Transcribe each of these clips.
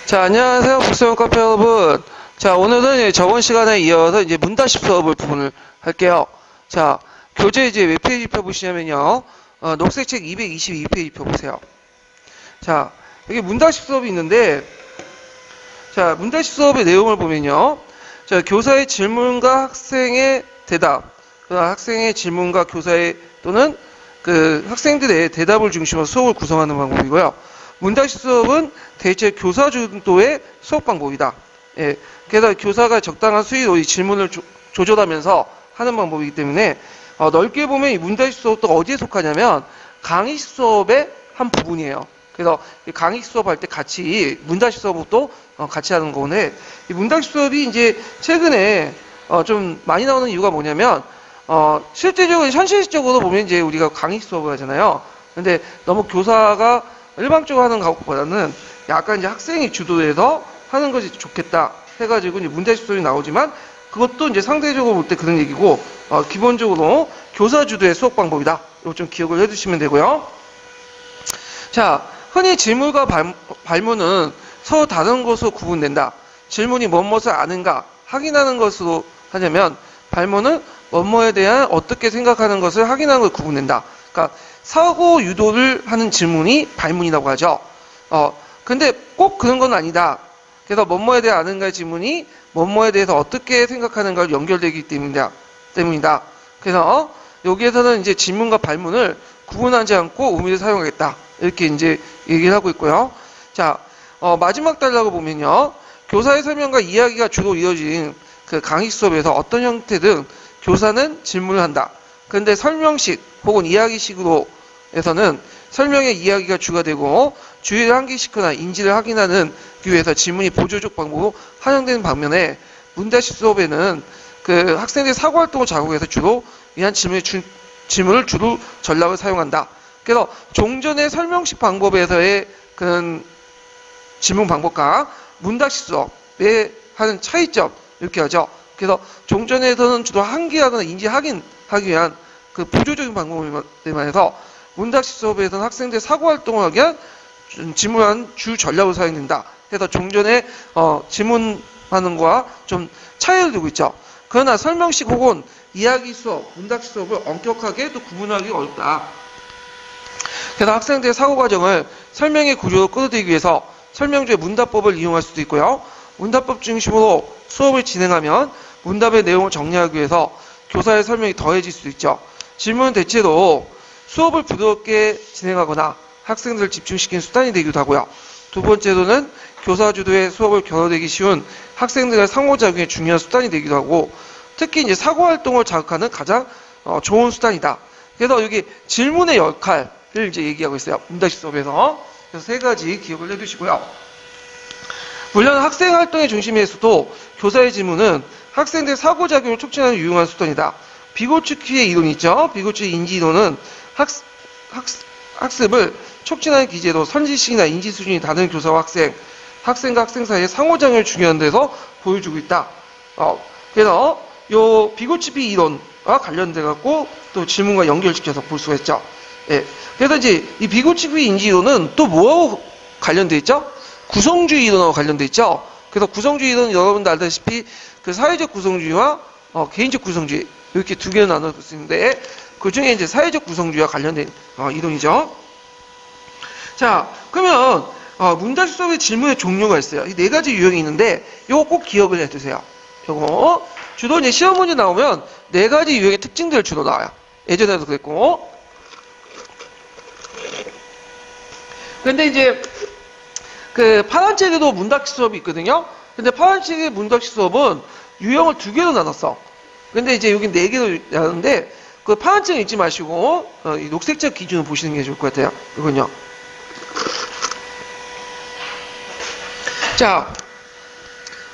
자, 안녕하세요. 북수영 카페 여러분. 자, 오늘은 저번 시간에 이어서 이제 문답식 수업을 부분을 할게요. 자, 교재 이제 몇 페이지 펴보시냐면요. 녹색 책 222페이지 펴보세요. 자, 여기 문답식 수업이 있는데, 자, 문답식 수업의 내용을 보면요. 자, 교사의 질문과 학생의 대답, 학생의 질문과 교사의 또는 그 학생들의 대답을 중심으로 수업을 구성하는 방법이고요. 문답식 수업은 대체 교사 주도의 수업 방법이다. 예, 그래서 교사가 적당한 수위로 이 질문을 조절하면서 하는 방법이기 때문에 넓게 보면 이 문답식 수업도 어디에 속하냐면 강의식 수업의 한 부분이에요. 그래서 강의식 수업할 때 같이 문답식 수업도 같이 하는 거네. 이 문답식 수업이 이제 최근에 좀 많이 나오는 이유가 뭐냐면 실제적으로 현실적으로 보면 이제 우리가 강의식 수업을 하잖아요. 근데 너무 교사가 일방적으로 하는 것보다는 약간 이제 학생이 주도해서 하는 것이 좋겠다 해가지고 이제 문답식 수업이 나오지만 그것도 이제 상대적으로 볼 때 그런 얘기고 기본적으로 교사 주도의 수업 방법이다. 이거 좀 기억을 해두시면 되고요. 자, 흔히 질문과 발문은 서로 다른 것으로 구분된다. 질문이 무엇을 아는가 확인하는 것으로 하냐면 발문은 뭐뭐에 대한 어떻게 생각하는 것을 확인하는 것으로 구분된다. 그러니까 사고 유도를 하는 질문이 발문이라고 하죠. 근데 꼭 그런 건 아니다. 그래서 뭐뭐에 대해 아는가의 질문이 뭐뭐에 대해서 어떻게 생각하는가를 연결되기 때문이다. 그래서 여기에서는 이제 질문과 발문을 구분하지 않고 의미를 사용하겠다. 이렇게 이제 얘기를 하고 있고요. 자, 마지막 단락을 보면요. 교사의 설명과 이야기가 주로 이어진 그 강의 수업에서 어떤 형태든 교사는 질문을 한다. 그런데 설명식 혹은 이야기식으로 에서는 설명의 이야기가 주가 되고 주의를 환기시키거나 인지를 확인하는 위해서 질문이 보조적 방법으로 활용되는 반면에 문답식 수업에는 그 학생들의 사고 활동을 자극해서 주로 위한 질문을 주로 전략을 사용한다. 그래서 종전의 설명식 방법에서의 그런 질문 방법과 문답식 수업에 하는 차이점 이렇게 하죠. 그래서 종전에서는 주로 환기하거나 인지 확인하기 위한 그 보조적인 방법에만 해서 문답식 수업에서는 학생들의 사고 활동을 하기 위한 질문하는 주 전략을 사용된다. 그래서 종전에 질문하는 거와 좀 차이를 두고 있죠. 그러나 설명식 혹은 이야기 수업, 문답식 수업을 엄격하게 또 구분하기 어렵다. 그래서 학생들의 사고 과정을 설명의 구조로 끌어들이기 위해서 설명주의 문답법을 이용할 수도 있고요. 문답법 중심으로 수업을 진행하면 문답의 내용을 정리하기 위해서 교사의 설명이 더해질 수도 있죠. 질문은 대체로 수업을 부드럽게 진행하거나 학생들을 집중시키는 수단이 되기도 하고요. 두 번째로는 교사 주도의 수업을 겨뤄내기 쉬운 학생들의 상호작용의 중요한 수단이 되기도 하고 특히 이제 사고 활동을 자극하는 가장 좋은 수단이다. 그래서 여기 질문의 역할을 이제 얘기하고 있어요. 문답식 수업에서. 그래서 세 가지 기억을 해두시고요. 물론 학생 활동의 중심에서도 교사의 질문은 학생들의 사고작용을 촉진하는 유용한 수단이다. 비고츠키의 이론이 있죠. 비고츠키 인지 이론은 학습을 촉진하는 기제로 선지식이나 인지 수준이 다른 교사와 학생과 학생 사이의 상호작용을 중요한 데서 보여주고 있다. 그래서 요 비고츠키 이론과 관련돼 갖고 또 질문과 연결시켜서 볼 수가 있죠. 예. 그래서 이제 이 비고츠키 인지 이론은 또 뭐하고 관련돼 있죠? 구성주의 이론하고 관련돼 있죠. 그래서 구성주의 이론은 여러분들 알다시피 그 사회적 구성주의와 개인적 구성주의 이렇게 두 개로 나눠볼 수 있는데 그 중에 이제 사회적 구성주의와 관련된 이론이죠. 자, 그러면 문답식 수업의 질문의 종류가 있어요. 이 네 가지 유형이 있는데 이거 꼭 기억을 해두세요. 이거 주로 이제 시험 문제 나오면 네 가지 유형의 특징들 주로 나와요. 예전에도 그랬고. 근데 이제 그 파란 책에도 문답식 수업이 있거든요. 근데 파란 책의 문답식 수업은 유형을 두 개로 나눴어. 근데 이제 여기 네 개로 나눴는데 그 파란 책 읽지 마시고 이 녹색 책 기준으로 보시는 게 좋을 것 같아요. 이건요. 자,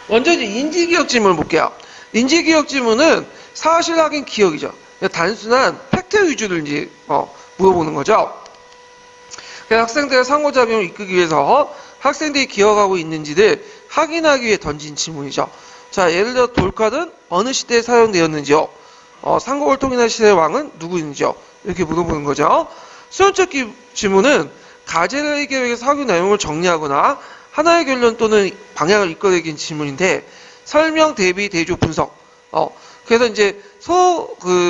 먼저 이제 인지기억 질문을 볼게요. 인지기억 질문은 사실 확인 기억이죠. 단순한 팩트 위주를 이제 물어보는 거죠. 그래서 학생들의 상호작용을 이끌기 위해서 학생들이 기억하고 있는지를 확인하기 위해 던진 질문이죠. 자, 예를 들어 돌칼은 어느 시대에 사용되었는지요? 상고골통이나 시대의 왕은 누구인지요? 이렇게 물어보는 거죠. 수용적 질문은 가제를 해결하기 위해서 학교 내용을 정리하거나 하나의 결론 또는 방향을 이끌어내긴 질문인데, 설명, 대비, 대조, 분석. 그래서 이제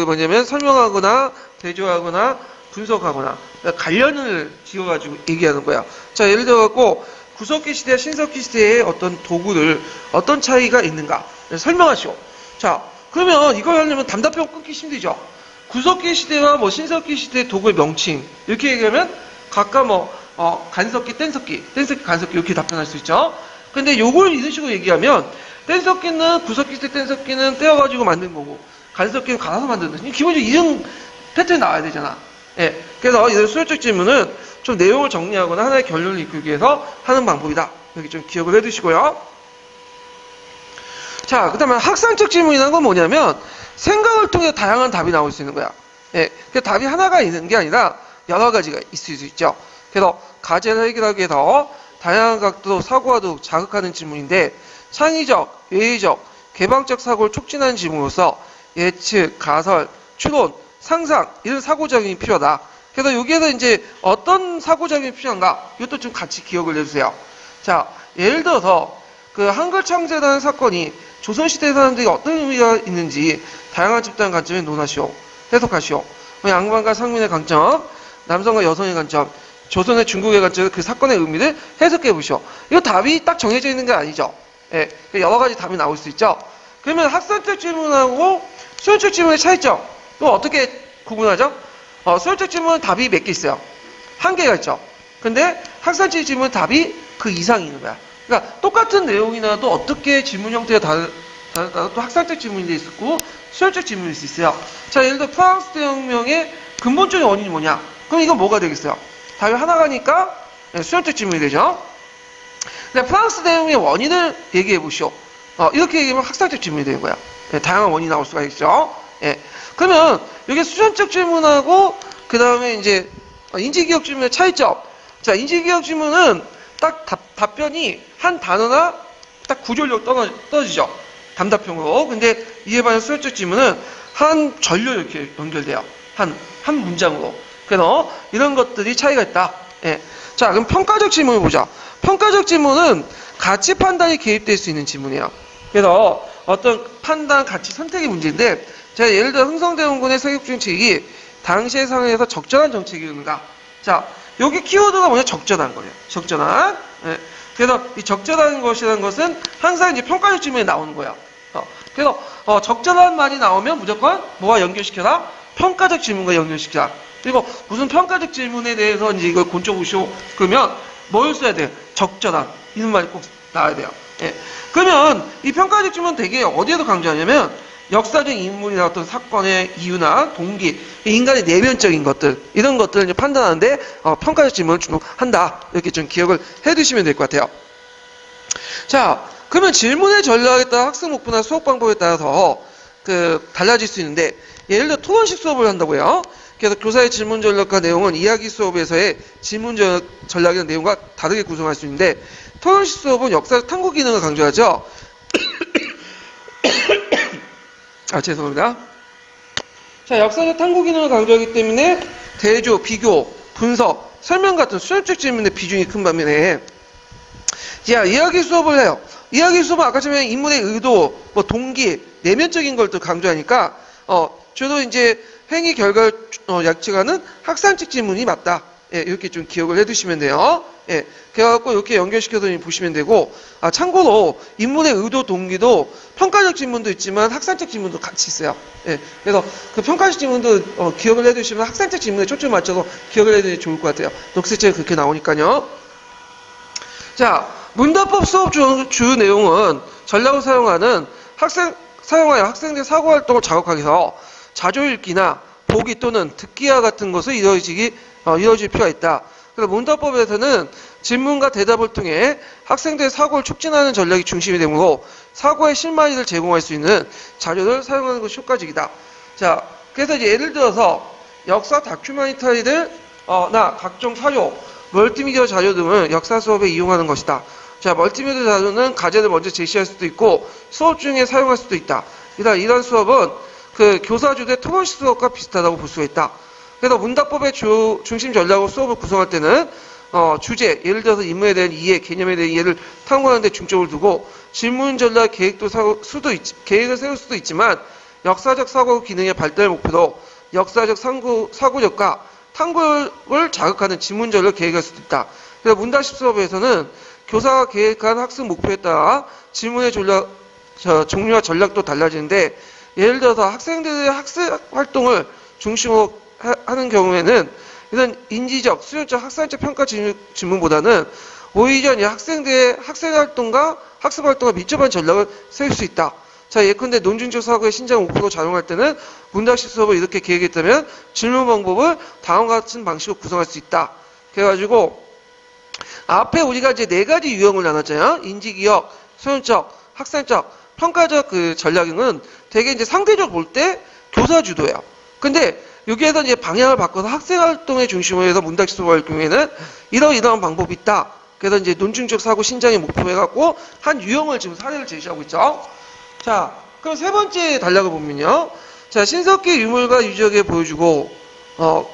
뭐냐면 설명하거나, 대조하거나, 분석하거나, 관련을 지어가지고 얘기하는 거야. 자, 예를 들어갖고, 구석기 시대와 신석기 시대의 어떤 도구들, 어떤 차이가 있는가. 설명하시오. 자, 그러면 이걸 하려면 답답형 끊기 힘들죠. 구석기 시대와 신석기 시대의 도구의 명칭. 이렇게 얘기하면, 각각 간석기, 뗀석기, 간석기 이렇게 답변할 수 있죠. 근데 요걸 이런 식으로 얘기하면 뗀석기는 구석기 시대 뗀석기는 떼어가지고 만든 거고 간석기는 갈아서 만드는 기본적으로 이런 패턴이 나와야 되잖아. 예. 그래서 이런 수요적 질문은 좀 내용을 정리하거나 하나의 결론을 이끌기 위해서 하는 방법이다. 여기 좀 기억을 해두시고요. 자, 그 다음에 학상적 질문이라는 건 뭐냐면 생각을 통해 다양한 답이 나올 수 있는 거야. 예. 그 답이 하나가 있는 게 아니라 여러 가지가 있을 수 있죠. 그래서 과제를 해결하기 위해서 다양한 각도 사고와도 자극하는 질문인데 창의적, 예의적, 개방적 사고를 촉진하는 질문으로서 예측, 가설, 추론, 상상 이런 사고작용이 필요하다. 그래서 여기에서 이제 어떤 사고작용이 필요한가? 이것도 좀 같이 기억을 해주세요. 자, 예를 들어서 그 한글 창제라는 사건이 조선시대 사람들이 어떤 의미가 있는지 다양한 집단 관점에 논하시오. 해석하시오. 양반과 상민의 관점, 남성과 여성의 관점, 조선의 중국의 관점에서 그 사건의 의미를 해석해 보시오. 이거 답이 딱 정해져 있는 게 아니죠. 예, 여러 가지 답이 나올 수 있죠. 그러면 학설적 질문하고 수연적 질문의 차이점, 또 어떻게 구분하죠? 수연적 질문은 답이 몇 개 있어요. 한 개가 있죠. 근데 학설적 질문은 답이 그 이상이 있는 거야. 그러니까 똑같은 내용이나도 어떻게 질문 형태가 다르다고 또 학설적 질문이 있고 수연적 질문일 수 있어요. 자, 예를 들어 프랑스 대혁명의 근본적인 원인이 뭐냐? 그럼 이건 뭐가 되겠어요? 답이 하나가니까 수연적 질문이 되죠. 근데 프랑스 대혁명의 원인을 얘기해 보시오. 이렇게 얘기하면 학설적 질문이 되는 거야. 다양한 원인이 나올 수가 있죠. 그러면 여기 수연적 질문하고 그 다음에 이제 인지기억 질문의 차이점. 자, 인지기억 질문은 딱 답변이 한 단어나 딱 구조력 떨어지죠. 단답형으로. 근데 이에 반해 수연적 질문은 한 전류 이렇게 연결돼요. 한 문장으로. 그래서 이런 것들이 차이가 있다. 자, 그럼 평가적 질문을 보자. 평가적 질문은 가치 판단이 개입될 수 있는 질문이에요. 그래서 어떤 판단, 가치, 선택의 문제인데, 제가 예를 들어 흥성대원군의 세격정책이 당시의 상황에서 적절한 정책이었는가. 자, 여기 키워드가 뭐냐? 적절한 거예요. 적절한. 그래서 이 적절한 것이라는 것은 항상 이제 평가적 질문에 나오는 거예요. 그래서 적절한 말이 나오면 무조건 뭐와 연결시켜라? 평가적 질문과 연결시켜라. 그리고 무슨 평가적 질문에 대해서 이제 이걸 곤ጮ보시오. 그러면 뭘 써야 돼요? 적절한. 이런 말이 꼭 나와야 돼요. 그러면 이 평가적 질문은 되게 어디에도 강조하냐면 역사적 인물이나 어떤 사건의 이유나 동기, 인간의 내면적인 것들, 이런 것들을 이제 판단하는데 평가적 질문을 주목한다. 이렇게 좀 기억을 해두시면 될 것 같아요. 자, 그러면 질문의 전략에 따라 학습 목표나 수업 방법에 따라서 달라질 수 있는데, 예를 들어 토론식 수업을 한다고요. 그래서 교사의 질문 전략과 내용은 이야기 수업에서의 질문 전략이나 내용과 다르게 구성할 수 있는데, 토론식 수업은 역사적 탐구 기능을 강조하죠. 죄송합니다. 자, 역사적 탐구 기능을 강조하기 때문에 대조, 비교, 분석, 설명 같은 수업적 질문의 비중이 큰 반면에, 자, 이야기 수업을 해요. 이야기 수업은 아까 전에 인물의 의도, 동기, 내면적인 걸 또 강조하니까, 주로 이제 행위 결과를 약측하는 학산적 질문이 맞다. 이렇게 좀 기억을 해두시면 돼요. 그래갖고 이렇게 연결시켜서 보시면 되고, 참고로 인물의 의도, 동기도 평가적 질문도 있지만 학산적 질문도 같이 있어요. 그래서 그 평가적 질문도 기억을 해두시면 학산적 질문에 초점을 맞춰서 기억을 해두면 좋을 것 같아요. 녹색책에 그렇게 나오니까요. 자, 문답법 수업 주 내용은 전략을 사용하여 학생들의 사고활동을 자극하기 위해서 자료 읽기나 보기 또는 듣기와 같은 것을 이루어질 필요가 있다. 그래서 문답법에서는 질문과 대답을 통해 학생들의 사고를 촉진하는 전략이 중심이 되므로 사고의 실마리를 제공할 수 있는 자료를 사용하는 것이 효과적이다. 자, 그래서 이제 예를 들어서 역사 다큐멘터리들 나 각종 사료, 멀티미디어 자료 등을 역사 수업에 이용하는 것이다. 자, 멀티미디어 자료는 과제를 먼저 제시할 수도 있고 수업 중에 사용할 수도 있다. 이런 수업은 교사 주도의 토론식 수업과 비슷하다고 볼 수가 있다. 그래서 문답법의 중심 전략으로 수업을 구성할 때는 주제, 예를 들어서 인물에 대한 이해, 개념에 대한 이해를 탐구하는 데 중점을 두고 질문 전략 계획을 세울 수도 있지만 역사적 사고 기능의 발달 목표로 역사적 사고력과 탐구를 자극하는 질문 전략을 계획할 수도 있다. 그래서 문답식 수업에서는 교사가 계획한 학습 목표에 따라 질문의 종류와 전략도 달라지는데 예를 들어서 학생들의 학습 활동을 중심으로 하는 경우에는 이런 인지적, 수련적, 학습적 평가 질문보다는 오히려 학생들의 학습 활동과 밀접한 전략을 세울 수 있다. 자, 예컨대 논증적 사고의 신장 목표로 작용할 때는 문답식 수업을 이렇게 계획했다면 질문 방법을 다음과 같은 방식으로 구성할 수 있다. 그래가지고 앞에 우리가 이제 4가지 유형을 나눴잖아요. 인지기억, 수련적, 학습적, 평가적 그 전략은 되게 이제 상대적으로 볼 때 교사 주도예요. 근데 여기에서 이제 방향을 바꿔서 학생 활동의 중심으로 해서 문답식 수업을 할 경우에는 이러한 방법이 있다. 그래서 이제 논증적 사고 신장의 목표로 해갖고 한 유형을 지금 사례를 제시하고 있죠. 자, 그럼 세 번째 단락을 보면요. 자, 신석기 유물과 유적에 보여주고,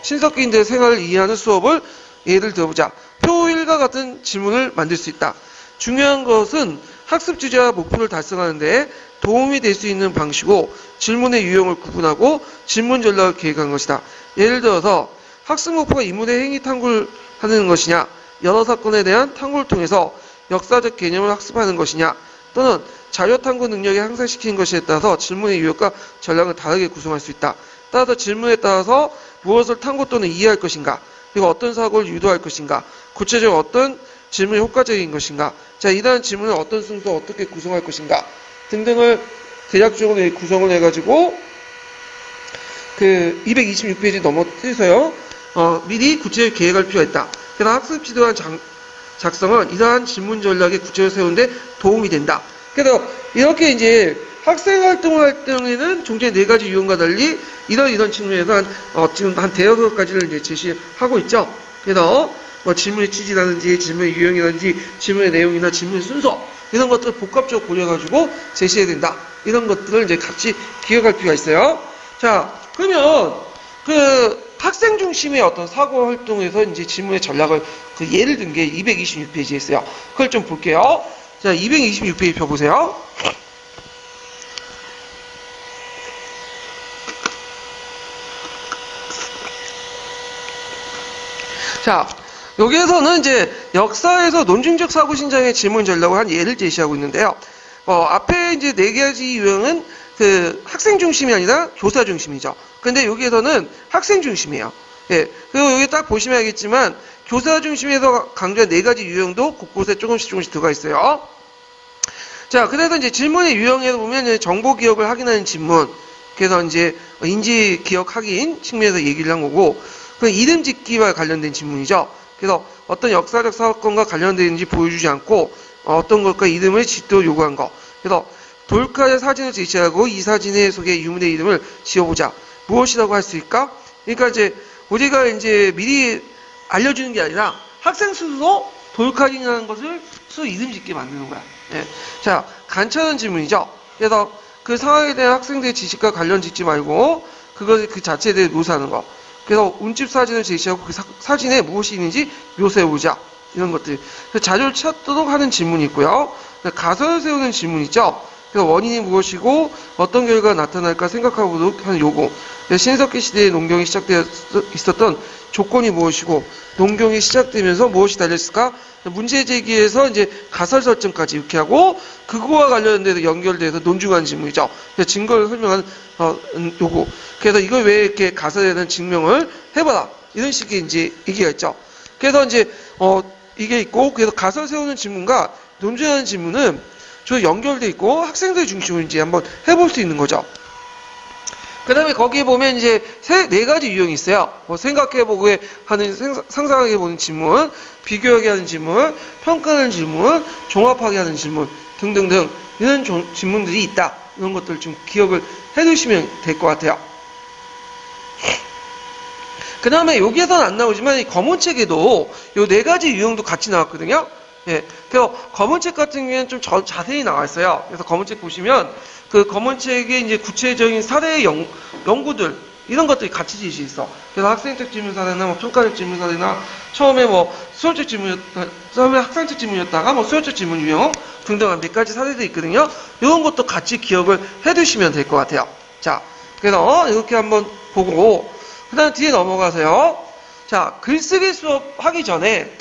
신석기인들의 생활을 이해하는 수업을 예를 들어보자. 표일과 같은 질문을 만들 수 있다. 중요한 것은 학습 주제와 목표를 달성하는데 도움이 될 수 있는 방식으로 질문의 유형을 구분하고 질문 전략을 계획한 것이다. 예를 들어서 학습 목표가 인문의 행위 탐구를 하는 것이냐, 여러 사건에 대한 탐구를 통해서 역사적 개념을 학습하는 것이냐, 또는 자료 탐구 능력을 향상시키는 것에 따라서 질문의 유형과 전략을 다르게 구성할 수 있다. 따라서 질문에 따라서 무엇을 탐구 또는 이해할 것인가, 그리고 어떤 사고를 유도할 것인가, 구체적으로 어떤 질문이 효과적인 것인가, 자, 이러한 질문을 어떤 순서로 어떻게 구성할 것인가 등등을 대략적으로 구성을 해가지고 그 226페이지 넘어뜨려서요. 미리 구체적으로 계획할 필요가 있다. 그래서 학습 지도안 작성은 이러한 질문 전략의 구체적으로 세우는데 도움이 된다. 그래서 이렇게 이제 학생 활동을 할 때에는 종전의 4가지 유형과 달리 이런 측면에서 지금 한 대여섯 가지를 이제 제시하고 있죠. 그래서 뭐 질문의 취지라든지 질문의 유형이라든지 질문의 내용이나 질문의 순서 이런 것들을 복합적으로 고려해가지고 제시해야 된다. 이런 것들을 이제 같이 기억할 필요가 있어요. 자, 그러면 그 학생 중심의 어떤 사고 활동에서 이제 질문의 전략을 그 예를 든 게 226페이지에 있어요. 그걸 좀 볼게요. 자, 226페이지 펴보세요. 자, 여기에서는 이제 역사에서 논증적 사고 신장의 질문 전략을 한 예를 제시하고 있는데요. 앞에 이제 4가지 유형은 그 학생 중심이 아니라 교사 중심이죠. 근데 여기에서는 학생 중심이에요. 예. 그리고 여기 딱 보시면 알겠지만 교사 중심에서 강조한 4가지 유형도 곳곳에 조금씩 들어가 있어요. 자, 그래서 이제 질문의 유형에서 보면 정보 기억을 확인하는 질문. 그래서 이제 인지 기억 확인 측면에서 얘기를 한 거고, 그 이름 짓기와 관련된 질문이죠. 그래서 어떤 역사적 사건과 관련되는지 보여주지 않고 어떤 것과 이름을 짓도록 요구한 거. 그래서 돌칼의 사진을 제시하고 이 사진의 속에 유물의 이름을 지어보자. 무엇이라고 할 수 있을까? 그러니까 이제 우리가 이제 미리 알려주는 게 아니라 학생 스스로 돌칼이라는 것을 스스로 이름 짓게 만드는 거야. 예. 자, 관찰하는 질문이죠. 그래서 그 상황에 대한 학생들의 지식과 관련 짓지 말고 그 자체에 대해 묘사하는 거. 그래서 운집 사진을 제시하고 그 사진에 무엇이 있는지 묘사해보자. 이런 것들. 자료를 찾도록 하는 질문이 있고요. 가설을 세우는 질문 있죠. 그래서 원인이 무엇이고 어떤 결과가 나타날까 생각해보도록 하는 요구. 신석기 시대에 농경이 시작되어 있었던 조건이 무엇이고 농경이 시작되면서 무엇이 달렸을까? 문제 제기에서 이제 가설 설정까지 이렇게 하고 그거와 관련돼서 연결돼서 논증하는 질문이죠. 증거를 설명하는 요구. 그래서 이걸 왜 이렇게 가설에 대한 증명을 해봐라. 이런 식의 이제 얘기가 있죠. 그래서 이제 이게 있고 그래서 가설 세우는 질문과 논증하는 질문은 저 연결돼 있고 학생들 중심으로 이제 한번 해볼 수 있는 거죠. 그 다음에 거기에 보면 이제 4가지 유형이 있어요. 생각해보고 하는, 상상하게 보는 질문, 비교하게 하는 질문, 평가하는 질문, 종합하게 하는 질문 등등등 이런 질문들이 있다. 이런 것들 좀 기억을 해두시면 될 것 같아요. 그 다음에 여기에서는 안 나오지만 이 검은 책에도 이 4가지 유형도 같이 나왔거든요. 예. 그래서 검은 책 같은 경우에는 좀 자세히 나와 있어요. 그래서 검은 책 보시면 그 검은 책에 이제 구체적인 사례의 연구들, 이런 것들이 같이 지시 있어. 그래서 학생적 질문사례나 뭐 평가적 질문사례나 처음에 뭐 수험적 질문, 처음에 학생적 질문이었다가 뭐 수험적 질문 유형 등등 몇 가지 사례들이 있거든요. 이런 것도 같이 기억을 해두시면 될 것 같아요. 자, 그래서 이렇게 한번 보고 그 다음 뒤에 넘어가세요. 자, 글쓰기 수업 하기 전에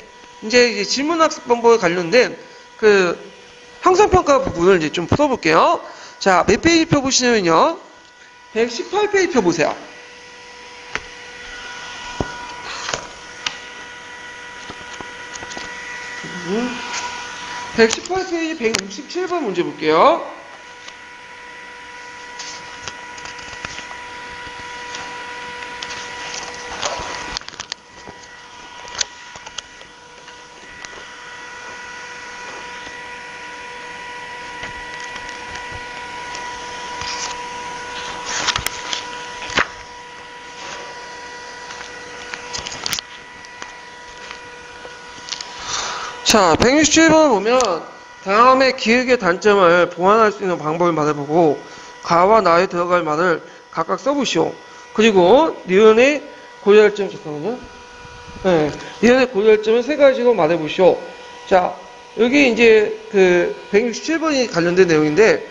이제 질문학습 방법에 관련된 그 형상평가 부분을 이제 좀 풀어볼게요. 자, 몇 페이지 표 보시냐면요. 118페이지 표 보세요. 118페이지 167번 문제 볼게요. 자, 167번 보면 다음에 기획의 단점을 보완할 수 있는 방법을 말해보고 가와 나에 들어갈 말을 각각 써보시오. 그리고 니은의 고려할 점, 잠깐만요. 네, 니은의 고려할 점을 세 가지로 말해보시오. 자, 여기 이제 그 167번이 관련된 내용인데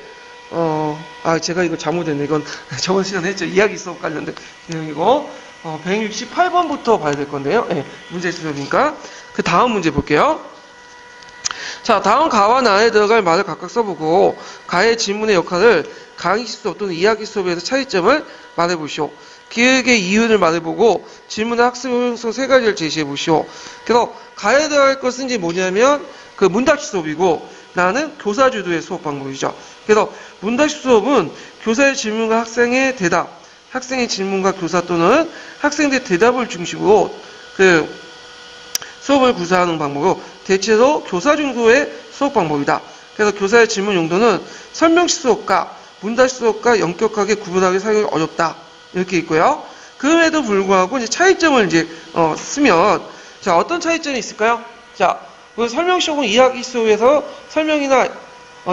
제가 이거 잘못했네. 이건 저번 시간에 했죠. 이야기 수업 관련된 내용이고 168번부터 봐야 될 건데요. 네, 문제 수업이니까 그 다음 문제 볼게요. 자, 다음 가와 나에 들어갈 말을 각각 써보고 가의 질문의 역할을 강의 수업 또는 이야기 수업에서 차이점을 말해보시오. 기획의 이유를 말해보고 질문의 학습 효용성 세 가지를 제시해보시오. 그래서 가에 들어갈 것은 이제 뭐냐면 그 문답식 수업이고 나는 교사 주도의 수업 방법이죠. 그래서 문답식 수업은 교사의 질문과 학생의 대답, 학생의 질문과 교사 또는 학생들의 대답을 중심으로 그 수업을 구사하는 방법으로 대체로 교사 중도의 수업 방법이다. 그래서 교사의 질문 용도는 설명식 수업과 문답식 수업과 엄격하게 구분하기 사용이 어렵다. 이렇게 있고요. 그럼에도 불구하고 이제 차이점을 이제 쓰면 자, 어떤 차이점이 있을까요? 자, 설명식 수업은 이야기 수업에서 설명이나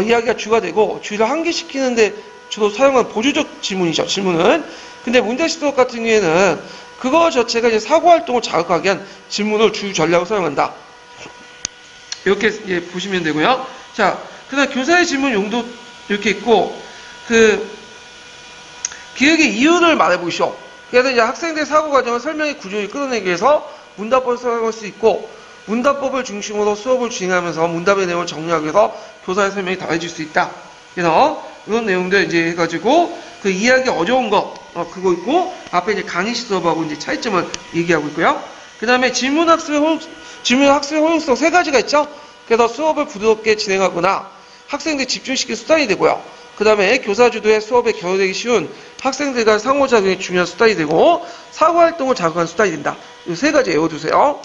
이야기가 주가 되고 주의를 환기시키는데 주로 사용한 보조적 질문이죠. 질문은. 근데 문답식 수업 같은 경우에는 그거 자체가 이제 사고활동을 자극하게 한 질문을 주 전략으로 사용한다. 이렇게 이제 보시면 되고요. 자, 그 다음 교사의 질문 용도 이렇게 있고, 기획의 이유를 말해보시오. 그래서 이제 학생들의 사고 과정을 설명의 구조를 끌어내기 위해서 문답법을 사용할 수 있고, 문답법을 중심으로 수업을 진행하면서 문답의 내용을 정리하기 위해서 교사의 설명이 더해질 수 있다. 그래서 이런 내용들 이제 해가지고 그 이해하기 어려운 거, 그거 있고, 앞에 이제 강의식 수업하고 이제 차이점을 얘기하고 있고요. 그 다음에 질문 학습의 허용성 세 가지가 있죠. 그래서 수업을 부드럽게 진행하거나 학생들 집중시키는 수단이 되고요. 그 다음에 교사 주도의 수업에 결여되기 쉬운 학생들 간 상호작용이 중요한 수단이 되고 사고활동을 자극하는 수단이 된다. 이 세 가지 외워두세요.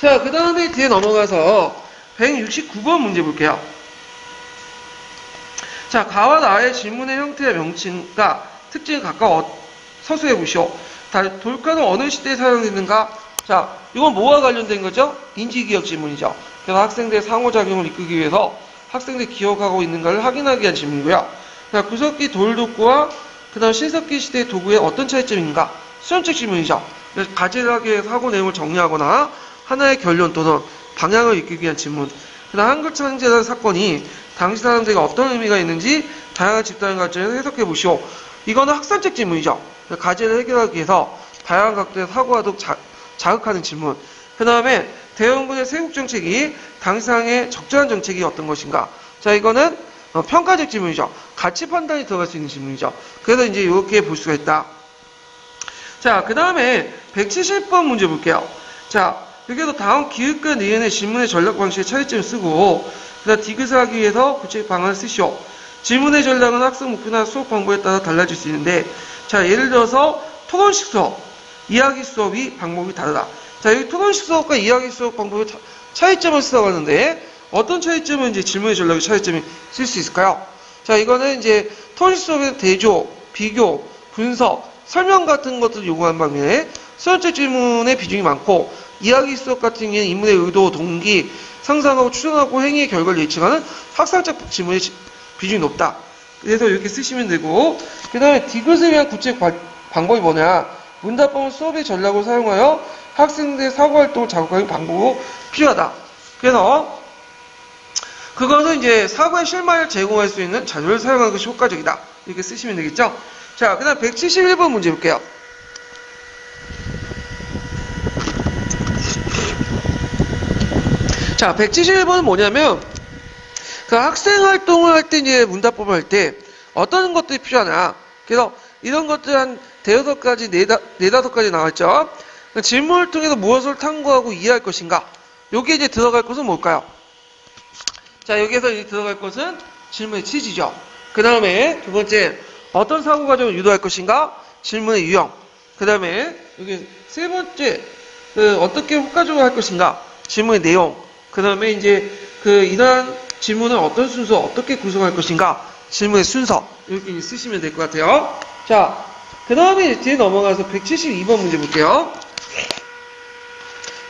자, 그 다음에 뒤에 넘어가서 169번 문제 볼게요. 자, 가와 나의 질문의 형태와 명칭과 특징을 각각 서술해 보시오. 돌가는 어느 시대에 사용됐는가? 자, 이건 뭐와 관련된 거죠? 인지기억 질문이죠. 그래서 학생들의 상호작용을 이끌기 위해서 학생들이 기억하고 있는가를 확인하기 위한 질문이고요. 자, 구석기 돌독구와 그 다음 신석기 시대의 도구의 어떤 차이점인가? 수험적 질문이죠. 그래서 과제를 하기 위해서 하고 내용을 정리하거나 하나의 결론 또는 방향을 이끌기 위한 질문. 그 다음 한글창제라는 사건이 당시 사람들에게 어떤 의미가 있는지 다양한 집단 관점에서 해석해 보시오. 이거는 학산적 질문이죠. 과제를 해결하기 위해서 다양한 각도의 사고와도 자극하는 질문. 그 다음에 대형군의 세국정책이 당시상의 적절한 정책이 어떤 것인가. 자, 이거는 평가적 질문이죠. 가치 판단이 들어갈 수 있는 질문이죠. 그래서 이제 이렇게 볼 수가 있다. 자, 그 다음에 170번 문제 볼게요. 자, 여기에서 다음 기획과 니은의 질문의 전략 방식의 차이점을 쓰고 그다음 디귿을 하기 위해서 구체적 방안을 쓰시오. 질문의 전략은 학습 목표나 수업 방법에 따라 달라질 수 있는데 자, 예를 들어서 토론식 수업, 이야기 수업이 방법이 다르다. 자, 여기 토론식 수업과 이야기 수업 방법의 차이점을 쓰라고하는데 어떤 차이점은 이제 질문의 전략의 차이점이 쓸 수 있을까요? 자, 이거는 이제 토론식 수업에서 대조, 비교, 분석, 설명 같은 것들을 요구하는 반면에 수험적 질문의 비중이 많고 이야기 수업 같은 경우에는 인물의 의도, 동기, 상상하고 추정하고 행위의 결과를 예측하는 학상적 질문의 비중이 높다. 그래서 이렇게 쓰시면 되고 그 다음에 디귿을 위한 구체적 방법이 뭐냐? 문답법은 수업의 전략으로 사용하여 학생들의 사고활동을 자극하는 방법으로 필요하다. 그래서 그것은 이제 사고의 실마리를 제공할 수 있는 자료를 사용하는 것이 효과적이다. 이렇게 쓰시면 되겠죠? 자, 그 다음 171번 문제 볼게요. 자, 171번은 뭐냐면, 그 학생 활동을 할 때, 이제 문답법을 할 때, 어떤 것들이 필요하냐. 그래서 이런 것들 한 대여섯 가지, 네다섯 가지 나왔죠. 질문을 통해서 무엇을 탐구하고 이해할 것인가. 여기에 이제 들어갈 것은 뭘까요? 자, 여기에서 이제 들어갈 것은 질문의 취지죠. 그 다음에 두 번째, 어떤 사고 과정을 유도할 것인가? 질문의 유형. 그 다음에 여기 세 번째, 어떻게 효과적으로 할 것인가? 질문의 내용. 그 다음에 이제 이러한 질문을 어떤 순서, 어떻게 구성할 것인가? 질문의 순서. 이렇게 쓰시면 될 것 같아요. 자, 그 다음에 뒤에 넘어가서 172번 문제 볼게요.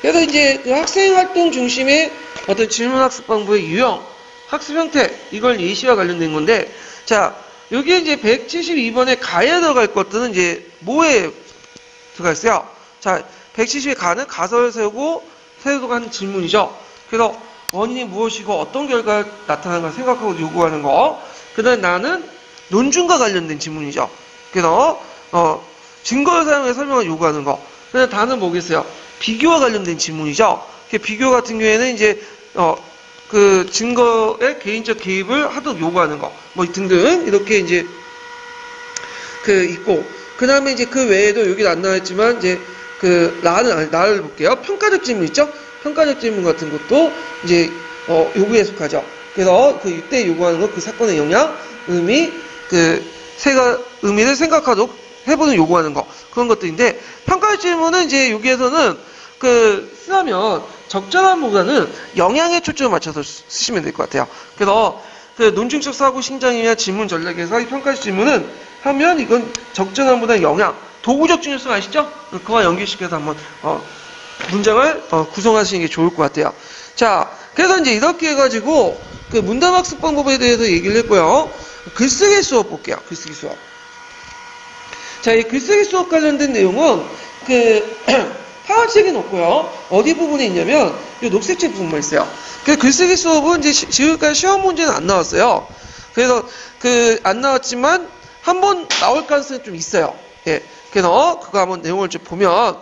그래서 이제 그 학생 활동 중심의 어떤 질문 학습 방법의 유형, 학습 형태, 이걸 예시와 관련된 건데, 자, 여기에 이제 172번에 가에 들어갈 것들은 이제 뭐에 들어가 있어요? 자, 172의 가는 가설을 세우고 하는 질문이죠. 그래서 원인이 무엇이고 어떤 결과가 나타나는가 생각하고 요구하는 거. 그 다음에 나는 논증과 관련된 질문이죠. 그래서 증거를 사용해 설명을 요구하는 거. 그 다음에 다는 뭐겠어요? 비교와 관련된 질문이죠. 비교 같은 경우에는 이제 그 증거의 개인적 개입을 하도록 요구하는 거, 뭐 등등 이렇게 이제 있고, 그 다음에 이제 그 외에도 여기 안 나와있지만 이제 나를 볼게요. 평가적 질문 있죠? 평가적 질문 같은 것도 이제 요구에 속하죠. 그래서 이때 요구하는 거, 그 사건의 영향, 의미, 의미를 생각하도록 해보는 요구하는 거, 그런 것들인데, 평가적 질문은 이제 여기에서는 쓰면 적절함보다는 영향에 초점을 맞춰서 쓰시면 될 것 같아요. 그래서 논증적 사고 신장이나 질문 전략에서 이 평가적 질문은 하면 이건 적절함보다는 영향, 도구적 중요성 아시죠? 그와 연결시켜서 한번 문장을 구성하시는 게 좋을 것 같아요. 자, 그래서 이제 이렇게 해가지고 문답학습 방법에 대해서 얘기를 했고요. 글쓰기 수업 볼게요. 글쓰기 수업. 자, 이 글쓰기 수업 관련된 내용은 파란색이 높고요. 어디 부분에 있냐면 이 녹색색 부분만 있어요. 글쓰기 수업은 이제 지금까지 시험 문제는 안 나왔어요. 그래서 안 나왔지만 한번 나올 가능성이 좀 있어요. 예. 그래서 그거 한번 내용을 좀 보면,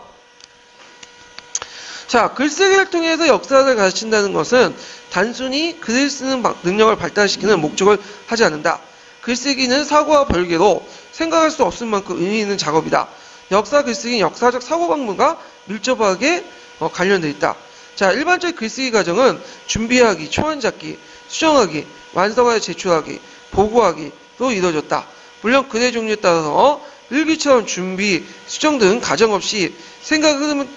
자, 글쓰기를 통해서 역사를 가르친다는 것은 단순히 글을 쓰는 능력을 발달시키는 목적을 하지 않는다. 글쓰기는 사고와 별개로 생각할 수 없을 만큼 의미 있는 작업이다. 역사 글쓰기는 역사적 사고방문과 밀접하게 관련되어 있다. 자, 일반적인 글쓰기 과정은 준비하기, 초안 잡기, 수정하기, 완성하여 제출하기, 보고하기로 이루어졌다. 물론 글의 종류에 따라서 일기처럼 준비, 수정 등 과정 없이 생각 흐르는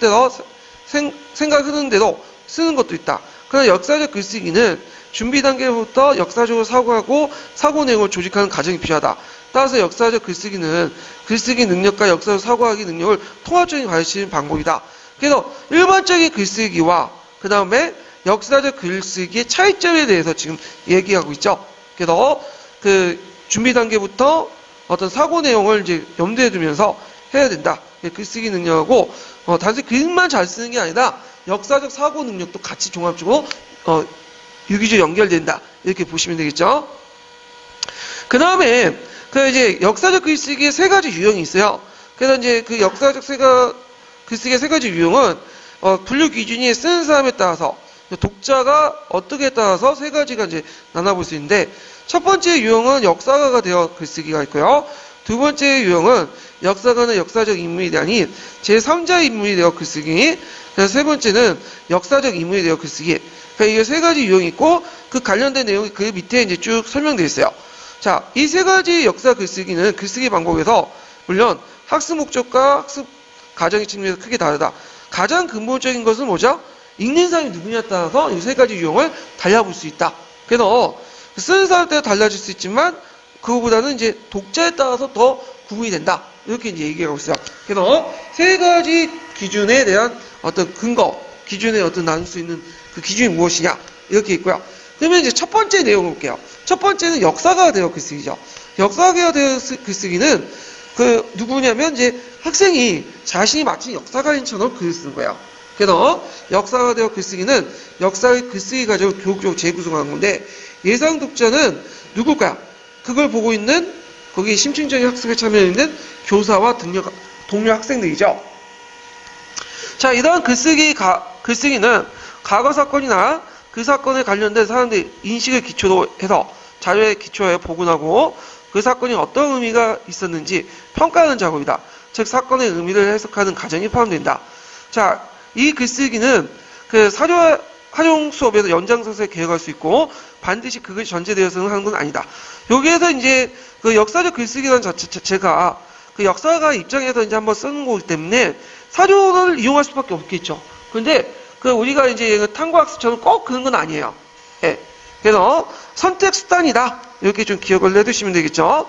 대로 쓰는 것도 있다. 그러나 역사적 글쓰기는 준비 단계부터 역사적으로 사고하고 사고 내용을 조직하는 과정이 필요하다. 따라서 역사적 글쓰기는 글쓰기 능력과 역사적 사고하기 능력을 통합적인 가르치는 방법이다. 그래서 일반적인 글쓰기와 그 다음에 역사적 글쓰기의 차이점에 대해서 지금 얘기하고 있죠. 그래서 준비 단계부터 어떤 사고 내용을 이제 염두에 두면서 해야 된다. 글쓰기 능력하고 단순히 글만 잘 쓰는 게 아니라 역사적 사고 능력도 같이 종합적으로 유기적으로 연결된다. 이렇게 보시면 되겠죠. 그 다음에 이제 역사적 글쓰기의 세 가지 유형이 있어요. 그래서 이제 역사적 글쓰기의 세 가지 유형은 분류 기준이 쓰는 사람에 따라서 독자가 어떻게 따라서 세 가지가 이제 나눠볼 수 있는데, 첫 번째 유형은 역사가가 되어 글쓰기가 있고요. 두 번째 유형은 역사가는 역사적 인물이 아닌 제3자 인물이 되어 글쓰기. 그래서 세 번째는 역사적 인물이 되어 글쓰기. 그러니까 이게 세 가지 유형이 있고 그 관련된 내용이 그 밑에 이제 쭉 설명되어 있어요. 자, 이 세 가지 역사 글쓰기는 글쓰기 방법에서 물론 학습 목적과 학습 과정의 측면에서 크게 다르다. 가장 근본적인 것은 뭐죠? 읽는 사람이 누구냐에 따라서 이 세 가지 유형을 달라볼 수 있다. 그래서 쓰는 사람에 따라 달라질 수 있지만 그거보다는 이제 독자에 따라서 더 구분이 된다. 이렇게 이제 얘기하고 있어요. 그래서 세 가지 기준에 대한 어떤 근거, 기준에 나눌 수 있는 그 기준이 무엇이냐 이렇게 있고요. 그러면 이제 첫 번째 내용을 볼게요. 첫 번째는 역사가 되어 글쓰기죠. 역사가 되어 글쓰기는 그 누구냐면 이제 학생이 자신이 마치 역사가인처럼 글을 쓰는 거예요. 그래서 역사가되어 글쓰기는 역사의 글쓰기 과정을 교육적으로 재구성하는 건데 예상 독자는 누굴까요? 그걸 보고 있는 거기 심층적인 학습에 참여해 있는 교사와 동료 학생들이죠. 자, 이러한 글쓰기는 과거 사건이나 그 사건에 관련된 사람들의 인식을 기초로 해서 자료에 기초하여 복원하고 그 사건이 어떤 의미가 있었는지 평가하는 작업이다. 즉 사건의 의미를 해석하는 과정이 포함된다. 자, 이 글쓰기는 그 사료 활용 수업에서 연장선상에 개혁할 수 있고 반드시 그것이 전제되어서는 하는 건 아니다. 여기에서 이제 그 역사적 글쓰기라는 자체가 그 역사가 입장에서 이제 한번 쓰는 거기 때문에 사료를 이용할 수밖에 없겠죠. 근데 그 우리가 이제 탐구학습처럼 꼭 그런 건 아니에요. 예. 그래서 선택 수단이다. 이렇게 좀 기억을 해두시면 되겠죠.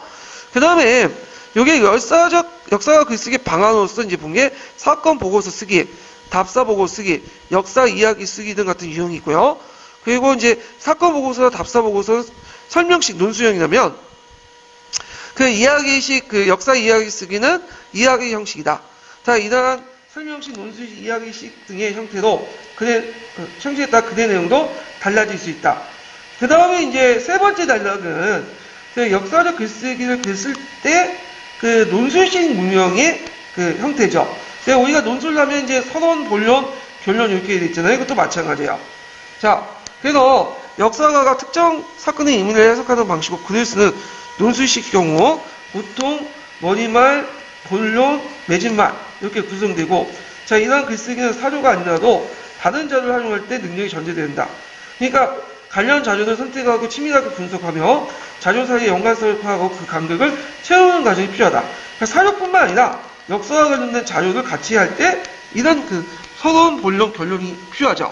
그 다음에 요게 역사가 글쓰기 방안으로서 이제 본 게 사건 보고서 쓰기, 답사 보고 쓰기, 역사 이야기 쓰기 등 같은 유형이 있고요. 그리고 이제 사건 보고서나 답사 보고서는 설명식 논수형이라면 그 이야기식, 그 역사 이야기 쓰기는 이야기 형식이다. 자, 이러한 설명식, 논수식, 이야기식 등의 형태로 형식에 따라 그대 내용도 달라질 수 있다. 그 다음에 이제 세 번째 단락은 그 역사적 글쓰기를 글쓸 때 그 논술식 문명의 그 형태죠. 우리가 논술을 하면 이제 서론, 본론, 결론 이렇게 돼 있잖아요. 이것도 마찬가지예요. 자, 그래서 역사가가 특정 사건의 의미를 해석하는 방식으로 글을 쓰는 논술식 경우 보통 머리말, 본론, 맺은말 이렇게 구성되고, 자, 이러한 글쓰기는 사료가 아니라도 다른 자료를 활용할 때 능력이 전제된다. 그러니까 관련 자료를 선택하고 치밀하게 분석하며 자료 사이의 연관성을 파악하고 그 간격을 채우는 과정이 필요하다. 그러니까 사료뿐만 아니라 역사와 관련된 자료를 같이 할 때 이런 그 서론, 본론, 결론이 필요하죠.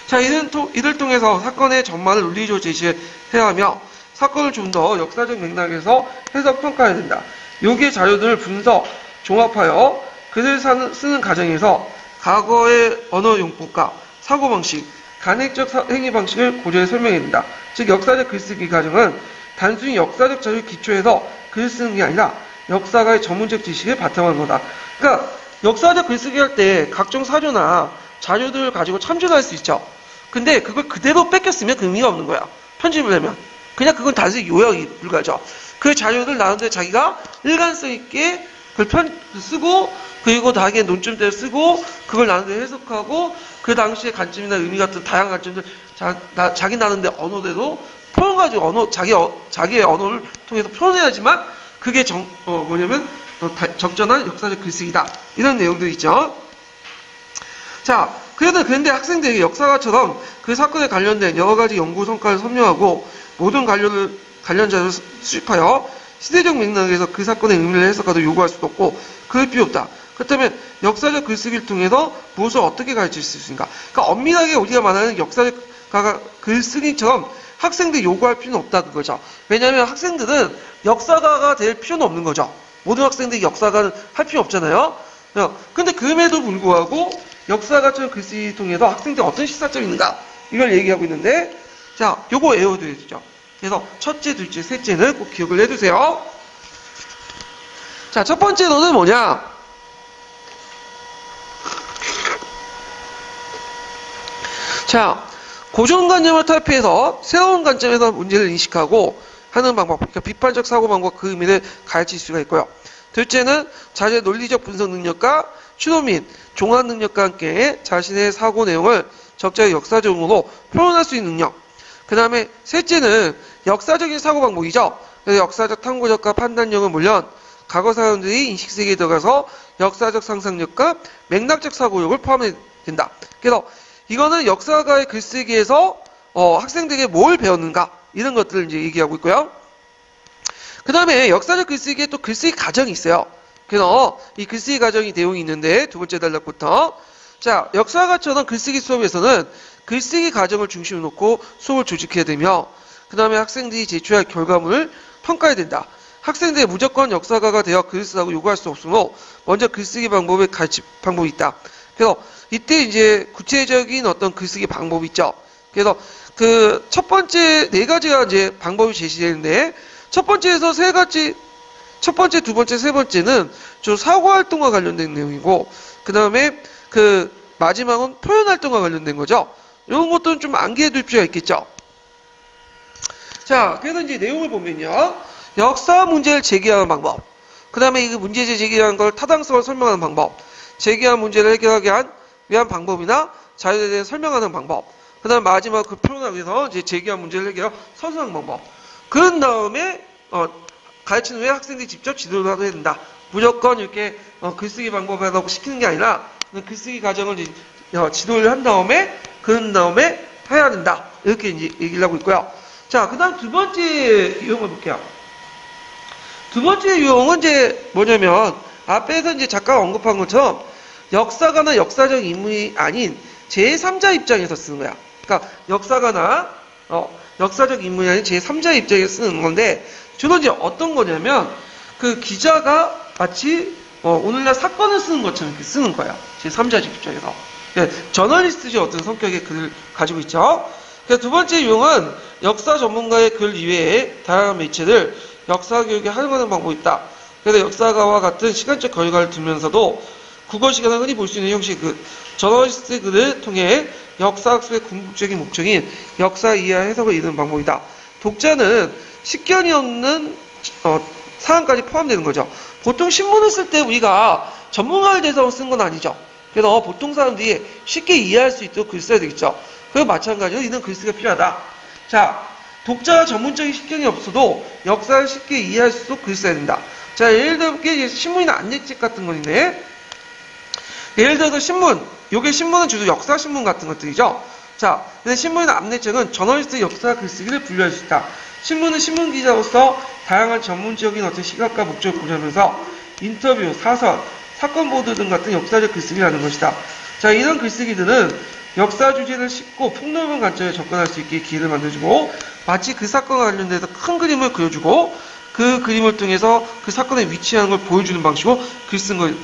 자, 이를 통해서 사건의 전말을 논리적으로 제시해야 하며 사건을 좀 더 역사적 맥락에서 해석 평가해야 된다. 여기에 자료들을 분석, 종합하여 글을 쓰는 과정에서 과거의 언어 용법과 사고방식, 간획적 행위 방식을 고려해 설명해야 된다. 즉 역사적 글쓰기 과정은 단순히 역사적 자료를 기초해서 글을 쓰는 게 아니라 역사가의 전문적 지식을 바탕으로 하는 거다. 그러니까 역사적 글쓰기 할 때 각종 사료나 자료들을 가지고 참조를 할 수 있죠. 근데 그걸 그대로 뺏겼으면 그 의미가 없는 거야. 편집을 하면. 그냥 그건 단순히 요약이 불가죠. 그 자료를 나누는데 자기가 일관성 있게 그걸 쓰고, 그리고 자기의 논점대로 쓰고, 그걸 나누는데 해석하고, 그 당시의 관점이나 의미 같은 다양한 관점들 자기 나누는데 언어대로 표현가지고 자기의 언어를 통해서 표현해야지만 그게 뭐냐면 적절한 역사적 글쓰기다. 이런 내용들이 있죠. 자, 그런데 학생들에게 역사가처럼 그 사건에 관련된 여러 가지 연구 성과를 섭렵하고 모든 관련 자료를 수집하여 시대적 맥락에서 그 사건의 의미를 해석하도록 요구할 수도 없고 그럴 필요 없다. 그렇다면 역사적 글쓰기를 통해서 무엇을 어떻게 가르칠 수 있습니까? 그러니까 엄밀하게 우리가 말하는 역사적 글쓰기처럼 학생들이 요구할 필요는 없다 그거죠. 왜냐하면 학생들은 역사가가 될 필요는 없는 거죠. 모든 학생들이 역사가는 할 필요 없잖아요. 근데 그럼에도 불구하고 역사가처럼 글쓰기를 통해서 학생들이 어떤 시사점이 있는가 이걸 얘기하고 있는데, 자, 요거 외워둬야 되죠. 그래서 첫째, 둘째, 셋째는 꼭 기억을 해두세요. 자, 첫 번째로는 뭐냐? 자, 고정관념을 탈피해서 새로운 관점에서 문제를 인식하고 하는 방법, 그러니까 비판적 사고 방법, 그 의미를 가르칠 수가 있고요. 둘째는 자신의 논리적 분석 능력과 추론 및 종합 능력과 함께 자신의 사고 내용을 적절히 역사적으로 표현할 수 있는 능력. 그 다음에 셋째는 역사적인 사고 방법이죠. 그래서 역사적 탐구력과 판단력은 물론 과거 사람들이 인식세계에 들어가서 역사적 상상력과 맥락적 사고력을 포함해 된다. 그래서 이거는 역사가의 글쓰기에서 학생들에게 뭘 배웠는가 이런 것들을 이제 얘기하고 있고요. 그 다음에 역사적 글쓰기에 또 글쓰기 과정이 있어요. 그래서 이 글쓰기 과정이 내용이 있는데 두 번째 단락부터, 자, 역사가처럼 글쓰기 수업에서는 글쓰기 과정을 중심으로 놓고 수업을 조직해야 되며, 그 다음에 학생들이 제출할 결과물을 평가해야 된다. 학생들이 무조건 역사가가 되어 글을 쓰라고 요구할 수 없으므로 먼저 글쓰기 방법을 가르칠 방법이 있다. 그래서 이때 이제 구체적인 어떤 글쓰기 방법이 있죠. 그래서 그 첫 번째 네 가지가 이제 방법이 제시되는데, 첫 번째에서 세 가지 첫 번째, 두 번째, 세 번째는 좀 사고활동과 관련된 내용이고, 그 다음에 그 마지막은 표현활동과 관련된 거죠. 이런 것들은 좀 암기해 둘 필요가 있겠죠. 자, 그래서 이제 내용을 보면요. 역사 문제를 제기하는 방법. 그 다음에 이 문제 제기하는 걸 타당성을 설명하는 방법. 제기한 문제를 해결하기 위한 방법이나 자료에 대해 설명하는 방법. 그 다음 마지막 그 표현하기 위해서 이제 제기한 문제를 해결하는 서술하는 방법. 그런 다음에, 가르친 후에 학생들이 직접 지도를 해야 된다. 무조건 이렇게 글쓰기 방법을 하라고 시키는 게 아니라 글쓰기 과정을 이제 지도를 한 다음에 그런 다음에 해야 된다. 이렇게 이제 얘기를 하고 있고요. 자, 그 다음 두 번째 유형을 볼게요. 두 번째 유형은 이제 뭐냐면 앞에서 이제 작가가 언급한 것처럼 역사가나 역사적 인물이 아닌 제3자 입장에서 쓰는 거야. 그러니까 역사가나 역사적 인물이 아닌 제3자 입장에서 쓰는 건데 주로 이제 어떤 거냐면 그 기자가 마치 오늘날 사건을 쓰는 것처럼 이렇게 쓰는 거야. 제3자 입장에서. 네, 저널리스트의 어떤 성격의 글을 가지고 있죠. 그래서 두 번째 유형은 역사 전문가의 글 이외에 다양한 매체를 역사 교육에 활용하는 방법이 있다. 그래서 역사가와 같은 시간적 거리감을 두면서도 국어 시간에 흔히 볼 수 있는 형식 저널리스트 글을 통해 역사학습의 궁극적인 목적인 역사 이해와 해석을 이루는 방법이다. 독자는 식견이 없는 사안까지 포함되는 거죠. 보통 신문을 쓸 때 우리가 전문가에 대해서 쓴 건 아니죠. 그래서 보통 사람들이 쉽게 이해할 수 있도록 글 써야 되겠죠. 그리고 마찬가지로 이런 글쓰기가 필요하다. 자, 독자가 전문적인 식견이 없어도 역사를 쉽게 이해할 수 있도록 글 써야 된다. 자, 예를 들어 신문이나 안내책 같은 건데 예를 들어서 신문, 요게 신문은 주로 역사신문 같은 것들이죠. 자, 근데 신문이나 안내책은 저널리스트 역사 글쓰기를 분류할 수 있다. 신문은 신문기자로서 다양한 전문적인 어떤 시각과 목적을 고려하면서 인터뷰, 사설, 사건 보도 등 같은 역사적 글쓰기를 하는 것이다. 자, 이런 글쓰기들은 역사 주제를 쉽고 폭넓은 관점에 접근할 수 있게 기회를 만들어주고 마치 그 사건과 관련돼서 큰 그림을 그려주고 그 그림을 통해서 그 사건의 위치하는 걸 보여주는 방식으로 글쓰기를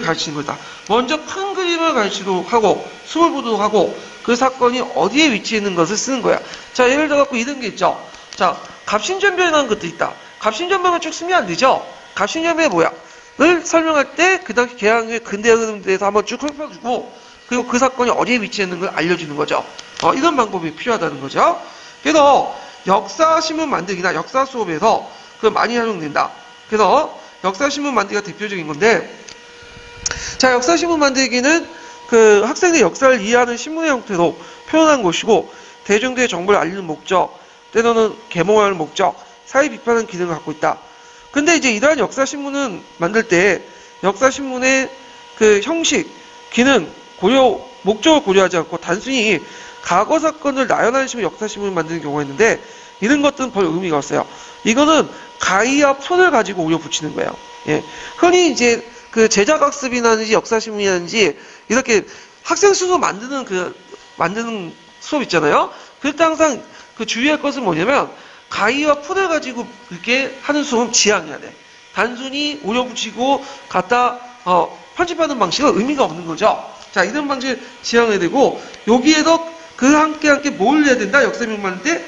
가르치는 거다. 먼저 큰 그림을 가르치도록 하고 숨을 보도록 하고 그 사건이 어디에 위치해 있는 것을 쓰는 거야. 자, 예를 들어 갖고 이런 게 있죠. 자, 갑신전변이라는 것도 있다. 갑신전변을 쭉 쓰면 안 되죠. 갑신전변이 뭐야? 를 설명할 때 그 당시 개항의 근대 흐름에 대해서 한번 쭉 훑어주고 그리고 그 사건이 어디에 위치해 있는 걸 알려주는 거죠. 이런 방법이 필요하다는 거죠. 그래서 역사신문 만들기나 역사 수업에서 많이 활용된다. 그래서 역사신문 만들기가 대표적인 건데 자, 역사신문 만들기는 그 학생들이 역사를 이해하는 신문의 형태로 표현한 것이고 대중들의 정보를 알리는 목적, 때로는 계몽하는 목적, 사회 비판하는 기능을 갖고 있다. 근데 이제 이러한 역사신문은 만들 때 역사신문의 그 형식, 기능, 목적을 고려하지 않고 단순히 과거 사건을 나열하는 식으로 역사신문을 만드는 경우가 있는데 이런 것들은 별 의미가 없어요. 이거는 가이와 풀을 가지고 오려 붙이는 거예요. 예. 흔히 이제 그 제작학습이라든지 역사신문이라든지 이렇게 학생 스스로 만드는 수업 있잖아요. 그럴 때 항상 그 주의할 것은 뭐냐면 가이와 풀을 가지고 이렇게 하는 수업은 지양해야 돼. 단순히 오려 붙이고 갖다 편집하는 방식은 의미가 없는 거죠. 자, 이런 방식을 지향해야 되고 여기에서 그 함께 뭘 해야 된다? 역사신문 만들 때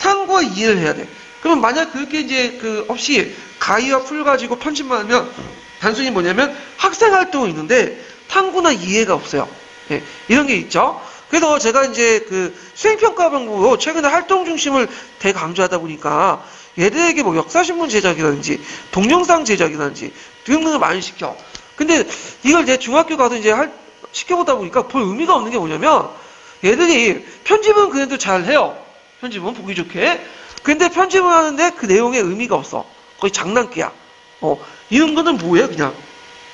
탐구와 이해를 해야 돼. 그러면 만약 그렇게 이제 없이 가이와 풀 가지고 편집만 하면 단순히 뭐냐면 학생 활동이 있는데 탐구나 이해가 없어요. 예, 이런 게 있죠. 그래서 제가 이제 수행평가 방법으로 최근에 활동 중심을 대강조하다 보니까 얘들에게 뭐 역사신문 제작이라든지 동영상 제작이라든지 이런 걸 많이 시켜. 근데 이걸 제 중학교 가서 이제 시켜보다 보니까 별 의미가 없는 게 뭐냐면 얘들이 편집은 그래도 잘 해요. 편집은 보기 좋게. 근데 편집을 하는데 그 내용에 의미가 없어. 거의 장난기야. 이런 거는 뭐예요? 그냥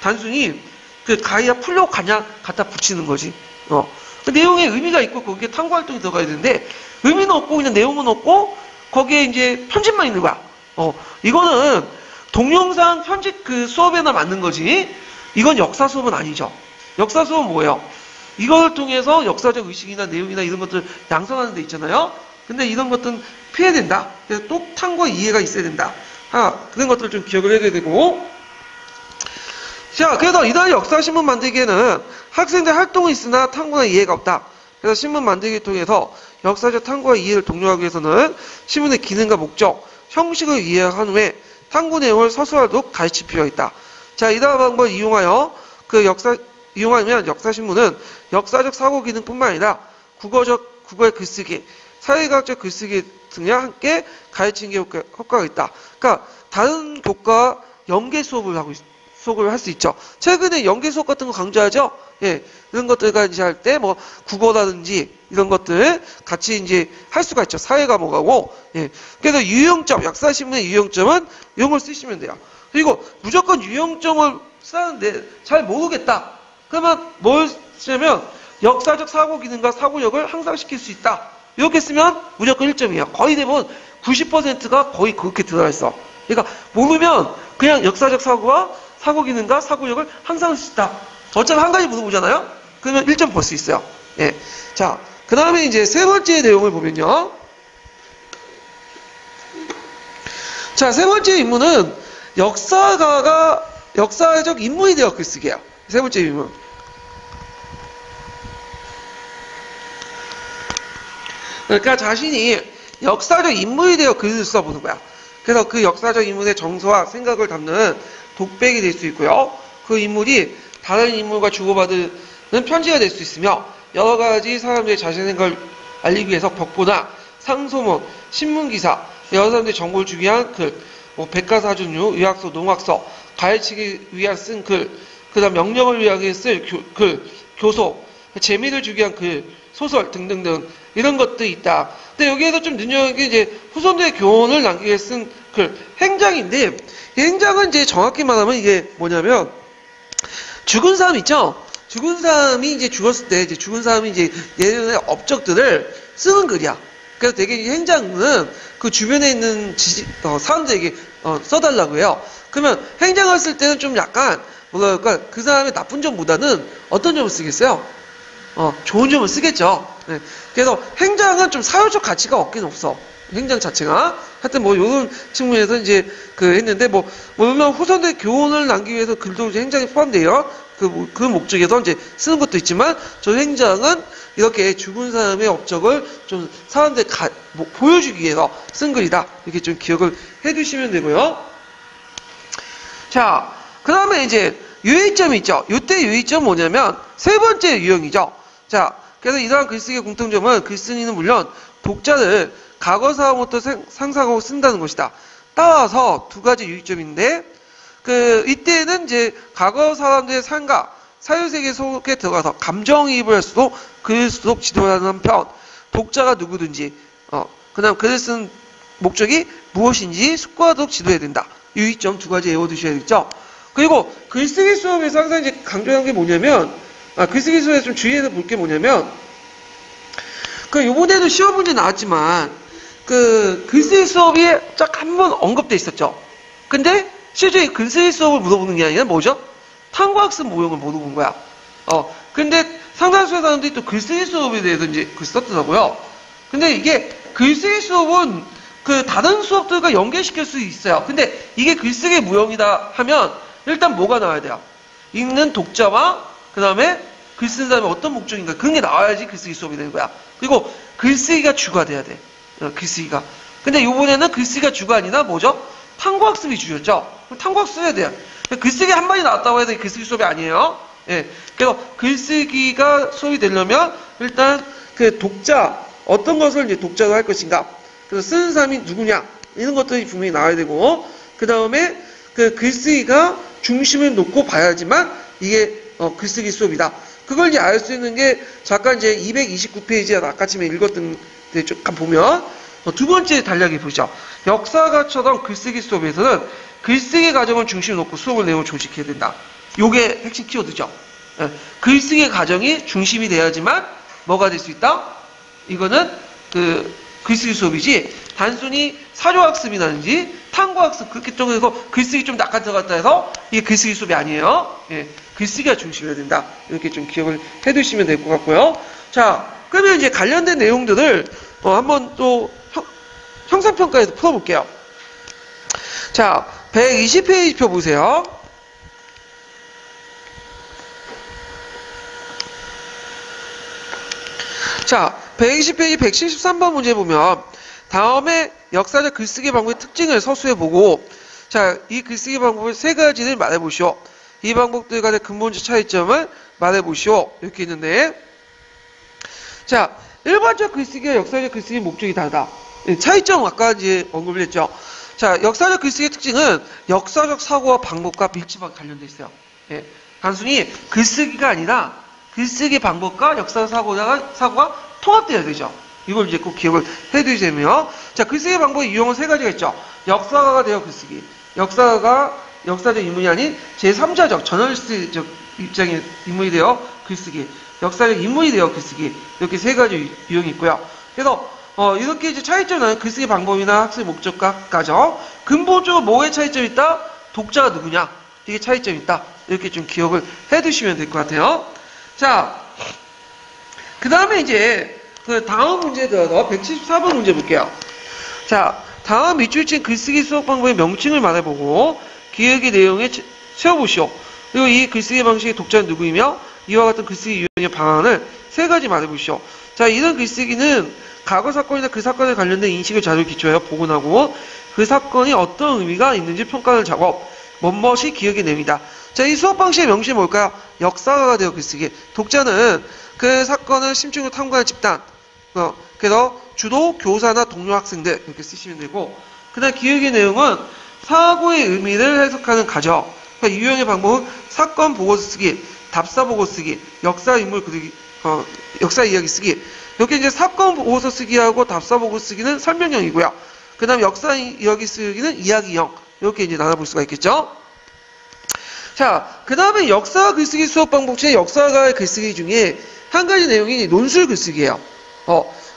단순히 가이와 풀로 그냥 갖다 붙이는 거지. 그 내용에 의미가 있고 거기에 탐구 활동이 들어가야 되는데 의미는 없고 그냥 내용은 없고 거기에 이제 편집만 있는 거야. 이거는 동영상 편집 수업에나 맞는 거지. 이건 역사 수업은 아니죠. 역사 수업은 뭐예요? 이걸 통해서 역사적 의식이나 내용이나 이런 것들 양성하는 데 있잖아요. 근데 이런 것들은 피해야 된다. 그래서 또 탐구와 이해가 있어야 된다. 그런 것들을 좀 기억을 해야 되고. 자, 그래서 이러한 역사신문 만들기에는 학생들 활동은 있으나 탐구나 이해가 없다. 그래서 신문 만들기를 통해서 역사적 탐구와 이해를 독려하기 위해서는 신문의 기능과 목적, 형식을 이해한 후에 탐구 내용을 서술하도록 가르칠 필요가 있다. 자, 이러한 방법을 이용하면 역사신문은 역사적 사고 기능뿐만 아니라 국어의 글쓰기, 사회과학적 글쓰기 등과 함께 가르치는 게 효과가 있다. 그러니까 다른 교과 연계 수업을 할 수 있죠. 최근에 연계 수업 같은 거 강조하죠. 예, 이런 것들과 이제 할 때 뭐 국어라든지 이런 것들 같이 이제 할 수가 있죠. 사회 과목하고. 예. 그래서 유형점, 역사신문의 유형점은 이런 걸 쓰시면 돼요. 그리고 무조건 유형점을 쓰는데 잘 모르겠다. 그러면 뭘 쓰냐면 역사적 사고 기능과 사고력을 향상시킬 수 있다. 이렇게 쓰면 무조건 1점이에요. 거의 대부분 90%가 거의 그렇게 들어가 있어. 그러니까 모르면 그냥 역사적 사고와 사고 기능과 사고력을 향상할 수 있다. 어차피 한 가지 물어보잖아요. 그러면 1점 벌 수 있어요. 예. 자, 그 다음에 이제 세 번째 내용을 보면요. 자, 세 번째 인물은 역사가가 역사적 인물이 되어 글쓰기예요. 세 번째 인물. 그러니까 자신이 역사적 인물이 되어 글을 써보는 거야. 그래서 그 역사적 인물의 정서와 생각을 담는 독백이 될 수 있고요. 그 인물이 다른 인물과 주고받는 편지가 될 수 있으며 여러 가지 사람들의 자신의 생각을 알리기 위해서 벽보나 상소문, 신문기사, 여러 사람들의 정보를 주기 위한 글, 뭐 백과사전류, 의학서, 농학서, 가르치기 위한 쓴 글, 그 다음 명령을 위하여 쓸 글, 교소, 재미를 주기 위한 글, 소설 등등등 이런 것들이 있다. 근데 여기에서 좀 눈여겨보는 게 이제 후손들의 교훈을 남기기 위해 쓴 글, 행장인데 이 행장은 이제 정확히 말하면 이게 뭐냐면 죽은 사람 있죠? 죽은 사람이 이제 죽었을 때 이제 죽은 사람이 이제 예전의 업적들을 쓰는 글이야. 그래서 되게 이 행장은 그 주변에 있는 사람들에게 써달라고 해요. 그러면 행장을 쓸 때는 좀 약간 뭐랄까 그 사람의 나쁜 점보다는 어떤 점을 쓰겠어요? 좋은 점을 쓰겠죠. 네. 그래서 행장은 좀 사회적 가치가 없긴 없어. 행장 자체가. 하여튼 뭐 이런 측면에서 이제 했는데 물론 후손들 교훈을 남기기 위해서 글도 행장이 포함돼요. 그 목적에서 이제 쓰는 것도 있지만 저 행장은 이렇게 죽은 사람의 업적을 좀 사람들 보여주기 위해서 쓴 글이다. 이렇게 좀 기억을 해두시면 되고요. 자, 그 다음에 이제 유의점이 있죠. 이때 유의점은 뭐냐면 세 번째 유형이죠. 자, 그래서 이러한 글쓰기의 공통점은 글쓴이는 물론 독자를 과거 상황부터 상상하고 쓴다는 것이다. 따라서 두 가지 유의점인데 이때는 이제 과거 사람들의 삶과 사유세계 속에 들어가서 감정이입을 할수록 글을 쓰도록 지도하는 한편 독자가 누구든지 그 다음 글을 쓴 목적이 무엇인지 숙고하도록 지도해야 된다. 유의점 두 가지 외워두셔야겠죠. 그리고 글쓰기 수업에서 항상 이제 강조하는 게 뭐냐면 글쓰기 수업에서 좀 주의해서 볼 게 뭐냐면 요번에도 시험 문제 나왔지만 글쓰기 수업이 딱 한 번 언급돼 있었죠. 근데 실제 글쓰기 수업을 물어보는 게 아니라 뭐죠? 탐구학습 모형을 물어본 거야. 근데 상당수의 사람들이 또 글쓰기 수업에 대해서 이제 글 썼더라고요. 근데 이게 글쓰기 수업은 다른 수업들과 연계시킬 수 있어요. 근데 이게 글쓰기 모형이다 하면 일단 뭐가 나와야 돼요? 읽는 독자와 그 다음에 글 쓰는 사람이 어떤 목적인가 그런 게 나와야지 글쓰기 수업이 되는 거야. 그리고 글쓰기가 주가 돼야 돼. 글쓰기가. 근데 요번에는 글쓰기가 주가 아니라 뭐죠? 탐구학습이 주였죠. 탐구학습 해야 돼요. 글쓰기 한 번이 나왔다고 해서 글쓰기 수업이 아니에요. 예. 그래서 글쓰기가 수업이 되려면 일단 독자, 어떤 것을 이제 독자로 할 것인가. 그래서 쓰는 사람이 누구냐. 이런 것들이 분명히 나와야 되고, 그 다음에 글쓰기가 중심을 놓고 봐야지만 이게 글쓰기 수업이다. 그걸 이제 알 수 있는 게 잠깐 이제 229페이지에 아까쯤에 읽었던 데 좀 보면 두 번째 단락에 보시죠. 역사가처럼 글쓰기 수업에서는 글쓰기 과정을 중심에 놓고 수업을 내용을 조직해야 된다. 요게 핵심 키워드죠. 예. 글쓰기 과정이 중심이 돼야지만 뭐가 될 수 있다? 이거는 글쓰기 수업이지 단순히 사조학습이라든지 탐구학습 그렇게 쪽에서 글쓰기 좀 낚아 들어갔다 해서 이게 글쓰기 수업이 아니에요. 예. 글쓰기가 중심이어야 된다. 이렇게 좀 기억을 해두시면 될 것 같고요. 자, 그러면 이제 관련된 내용들을 한번 또 형상평가에서 풀어볼게요. 자, 120페이지 표 보세요. 자, 120페이지 173번 문제 보면 다음에 역사적 글쓰기 방법의 특징을 서술해보고, 자, 이 글쓰기 방법을 세 가지를 말해보시오. 이 방법들 간의 근본적 차이점을 말해보시오. 이렇게 있는데, 자, 일반적 글쓰기와 역사적 글쓰기 목적이 다르다. 차이점 아까 이제 언급을 했죠. 자, 역사적 글쓰기의 특징은 역사적 사고와 방법과 밀접하게 관련돼 있어요. 예, 단순히 글쓰기가 아니라 글쓰기 방법과 역사적 사고가 통합되어야 되죠. 이걸 이제 꼭 기억을 해두시면, 자, 글쓰기 방법의 유형은 세 가지가 있죠. 역사가가 되어 글쓰기, 역사가 역사적 인물이 아닌 제3자적 저널리스트적 입장의 인물이 되어 글쓰기, 역사적 인물이 되어 글쓰기, 이렇게 세 가지 유형이 있고요. 그래서 이렇게 이제 차이점은 글쓰기 방법이나 학습 목적과죠. 근본적으로 뭐에 차이점이 있다? 독자가 누구냐? 이게 차이점이 있다. 이렇게 좀 기억을 해두시면 될 것 같아요. 자, 그 다음에 이제 그 다음 문제에 들어서 174번 문제 볼게요. 자, 다음 밑줄친 글쓰기 수업 방법의 명칭을 말해보고 기억의 내용에 세워보시오. 그리고 이 글쓰기 방식의 독자는 누구이며 이와 같은 글쓰기 유형의 방안을 세 가지 말해보시오. 자, 이런 글쓰기는 과거 사건이나 그 사건에 관련된 인식을 자료에 기초하여 복원하고 그 사건이 어떤 의미가 있는지 평가하는 작업, 뭐뭇이 기억의 내용이다. 자, 이 수업 방식의 명칭이 뭘까요? 역사가가 되어 글쓰기. 독자는 그 사건을 심층으로 탐구하는 집단, 그래서 주로 교사나 동료 학생들 이렇게 쓰시면 되고, 그 다음 기억의 내용은 사고의 의미를 해석하는 과정. 그러니까 유형의 방법은 사건 보고서 쓰기, 답사 보고 쓰기, 역사 인물 그리기, 역사 이야기 쓰기. 이렇게 이제 사건 보고서 쓰기하고 답사 보고 쓰기는 설명형이고요. 그 다음 역사 이야기 쓰기는 이야기형. 이렇게 이제 나눠볼 수가 있겠죠. 자, 그 다음에 역사 글쓰기 수업 방법 중에 역사가의 글쓰기 중에 한 가지 내용이 논술 글쓰기예요.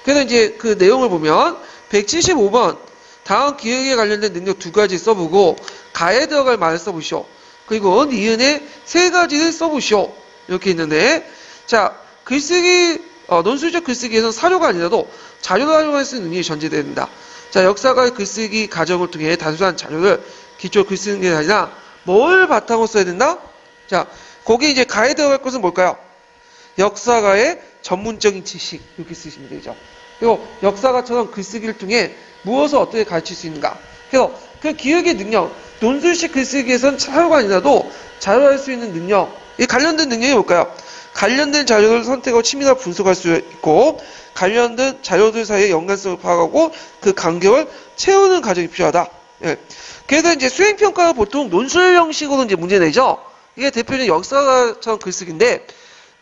그래서 이제 그 내용을 보면 175번 다음 기억에 관련된 능력 두 가지 써보고 가에 들어갈 말을 써보시오. 그리고 니은에 세 가지를 써보시오. 이렇게 있는데, 자, 글쓰기 논술적 글쓰기에서는 사료가 아니라도 자료를 활용할 수 있는 능력이 전제된다. 자, 역사가의 글쓰기 과정을 통해 단순한 자료를 기초 글쓰는 게 아니라 뭘 바탕으로 써야 된다? 자, 거기 이제 가에 들어갈 것은 뭘까요? 역사가의 전문적인 지식 이렇게 쓰시면 되죠. 그리고 역사가처럼 글쓰기를 통해 무엇을 어떻게 가르칠 수 있는가. 그래서 그 기억의 능력, 논술식 글쓰기에서는 사료가 아니라도 자료할 수 있는 능력, 이 관련된 능력이 뭘까요? 관련된 자료를 선택하고 치밀하게 분석할 수 있고 관련된 자료들 사이의 연관성을 파악하고 그 간격을 채우는 과정이 필요하다. 예. 그래서 이제 수행평가는 보통 논술 형식으로 이제 문제 내죠. 이게 대표적인 역사처럼 글쓰기인데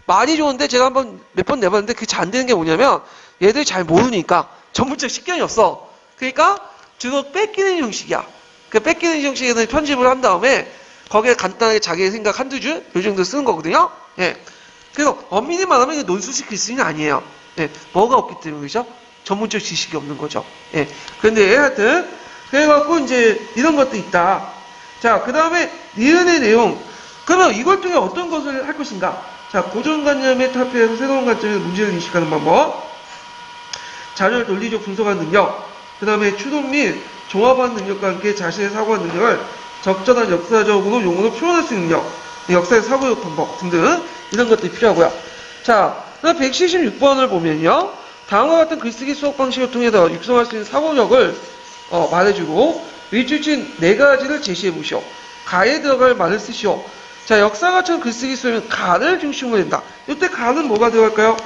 많이 좋은데 제가 몇 번 내봤는데 그게 잘 안 되는 게 뭐냐면 얘들이 잘 모르니까 전문적 식견이 없어. 그러니까 주로 뺏기는 형식이야. 그 뺏기는 형식에서 편집을 한 다음에 거기에 간단하게 자기의 생각 한두 줄 요 정도 쓰는 거거든요. 예. 그래서 엄밀히 말하면 논술식 글쓰기는 아니에요. 예. 뭐가 없기 때문에 그죠? 전문적 지식이 없는 거죠. 예. 그런데 하여튼 그래갖고 이제 이런 것도 있다. 자, 그 다음에 니은의 내용. 그러면 이걸 통해 어떤 것을 할 것인가? 자, 고정관념에 탈피해서 새로운 관점에서 문제를 인식하는 방법, 자료를 논리적 분석하는 능력, 그 다음에 추론 및 종합하는 능력과 함께 자신의 사고하는 능력을 적절한 역사적으로 용어로 표현할 수 있는 능력, 역사의 사고력 방법 등등 이런 것들이 필요하고요. 자, 그다음 176번을 보면요. 다음과 같은 글쓰기 수업 방식을 통해서 육성할 수 있는 사고력을 말해주고 윗줄친 네 가지를 제시해 보시오. 가에 들어갈 말을 쓰시오. 자, 역사가처럼 글쓰기 수업은 가를 중심으로 된다. 이때 가는 뭐가 들어갈까요?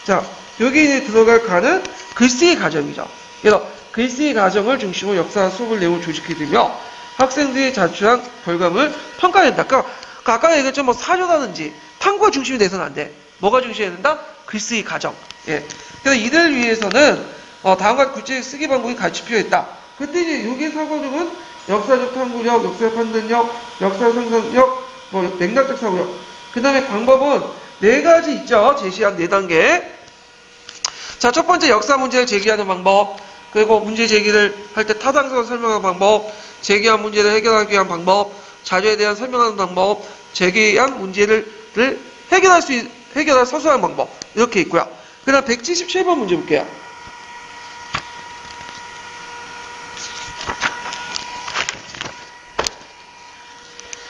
자, 여기 들어갈 가는 글쓰기 과정이죠. 그래서 글쓰기 과정을 중심으로 역사 수업을 내용을 조직해두며 학생들이 자출한 결과물을 평가한다. 그러니까 아까 얘기했죠. 뭐 사료라든지 탐구가 중심이 돼서는 안 돼. 뭐가 중심이 된다? 글쓰기 과정. 예. 그래서 이들 위해서는 다음과 구체적 쓰기 방법이 같이 필요했다. 그때 이제 여기 사고력은 역사적 탐구력, 역사적 판단력, 역사 상상력, 맥락적 사고력. 그 다음에 방법은 네 가지 있죠. 제시한 네 단계. 자, 첫 번째 역사 문제를 제기하는 방법. 그리고 문제 제기를 할 때 타당성을 설명하는 방법. 제기한 문제를 해결하기 위한 방법. 자료에 대한 설명하는 방법. 제기한 문제를 해결할 서술하는 방법. 이렇게 있고요. 그 다음 177번 문제 볼게요.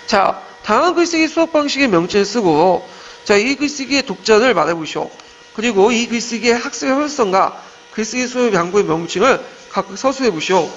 자, 다음 글쓰기 수업 방식의 명칭을 쓰고, 자, 이 글쓰기의 독자를 말해보시오. 그리고 이 글쓰기의 학습의 효율성과 글쓰기 수업 양보의 명칭을 각각 서술해 보시오.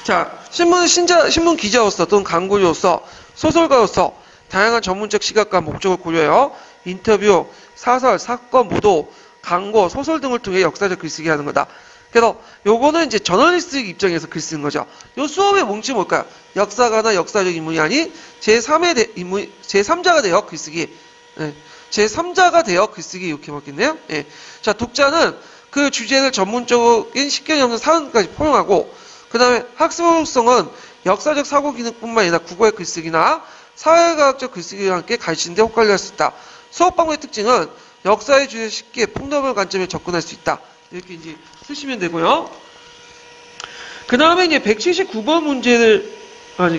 자, 신문 기자로서 또는 광고주로서 소설가로서 다양한 전문적 시각과 목적을 고려해요. 인터뷰, 사설, 사건 보도, 광고, 소설 등을 통해 역사적 글쓰기 하는 거다. 그래서 요거는 이제 저널리스트 입장에서 글 쓰는 거죠. 요 수업의 뭉치 뭘까요? 역사가나 역사적 인물이 아닌 제3자가 되어 글쓰기. 예. 제3자가 되어 글쓰기 이렇게 먹겠네요. 예. 자, 독자는 그 주제를 전문적인 식견이 없는 사안까지 포용하고, 그 다음에 학습성은 역사적 사고 기능뿐만 아니라 국어의 글쓰기나 사회과학적 글쓰기와 함께 가르치는데 효과를 할 수 있다. 수업 방법의 특징은 역사의 주제에 쉽게 폭넓은 관점에 접근할 수 있다. 이렇게 이제 쓰시면 되고요. 그 다음에 이제 179번 문제를,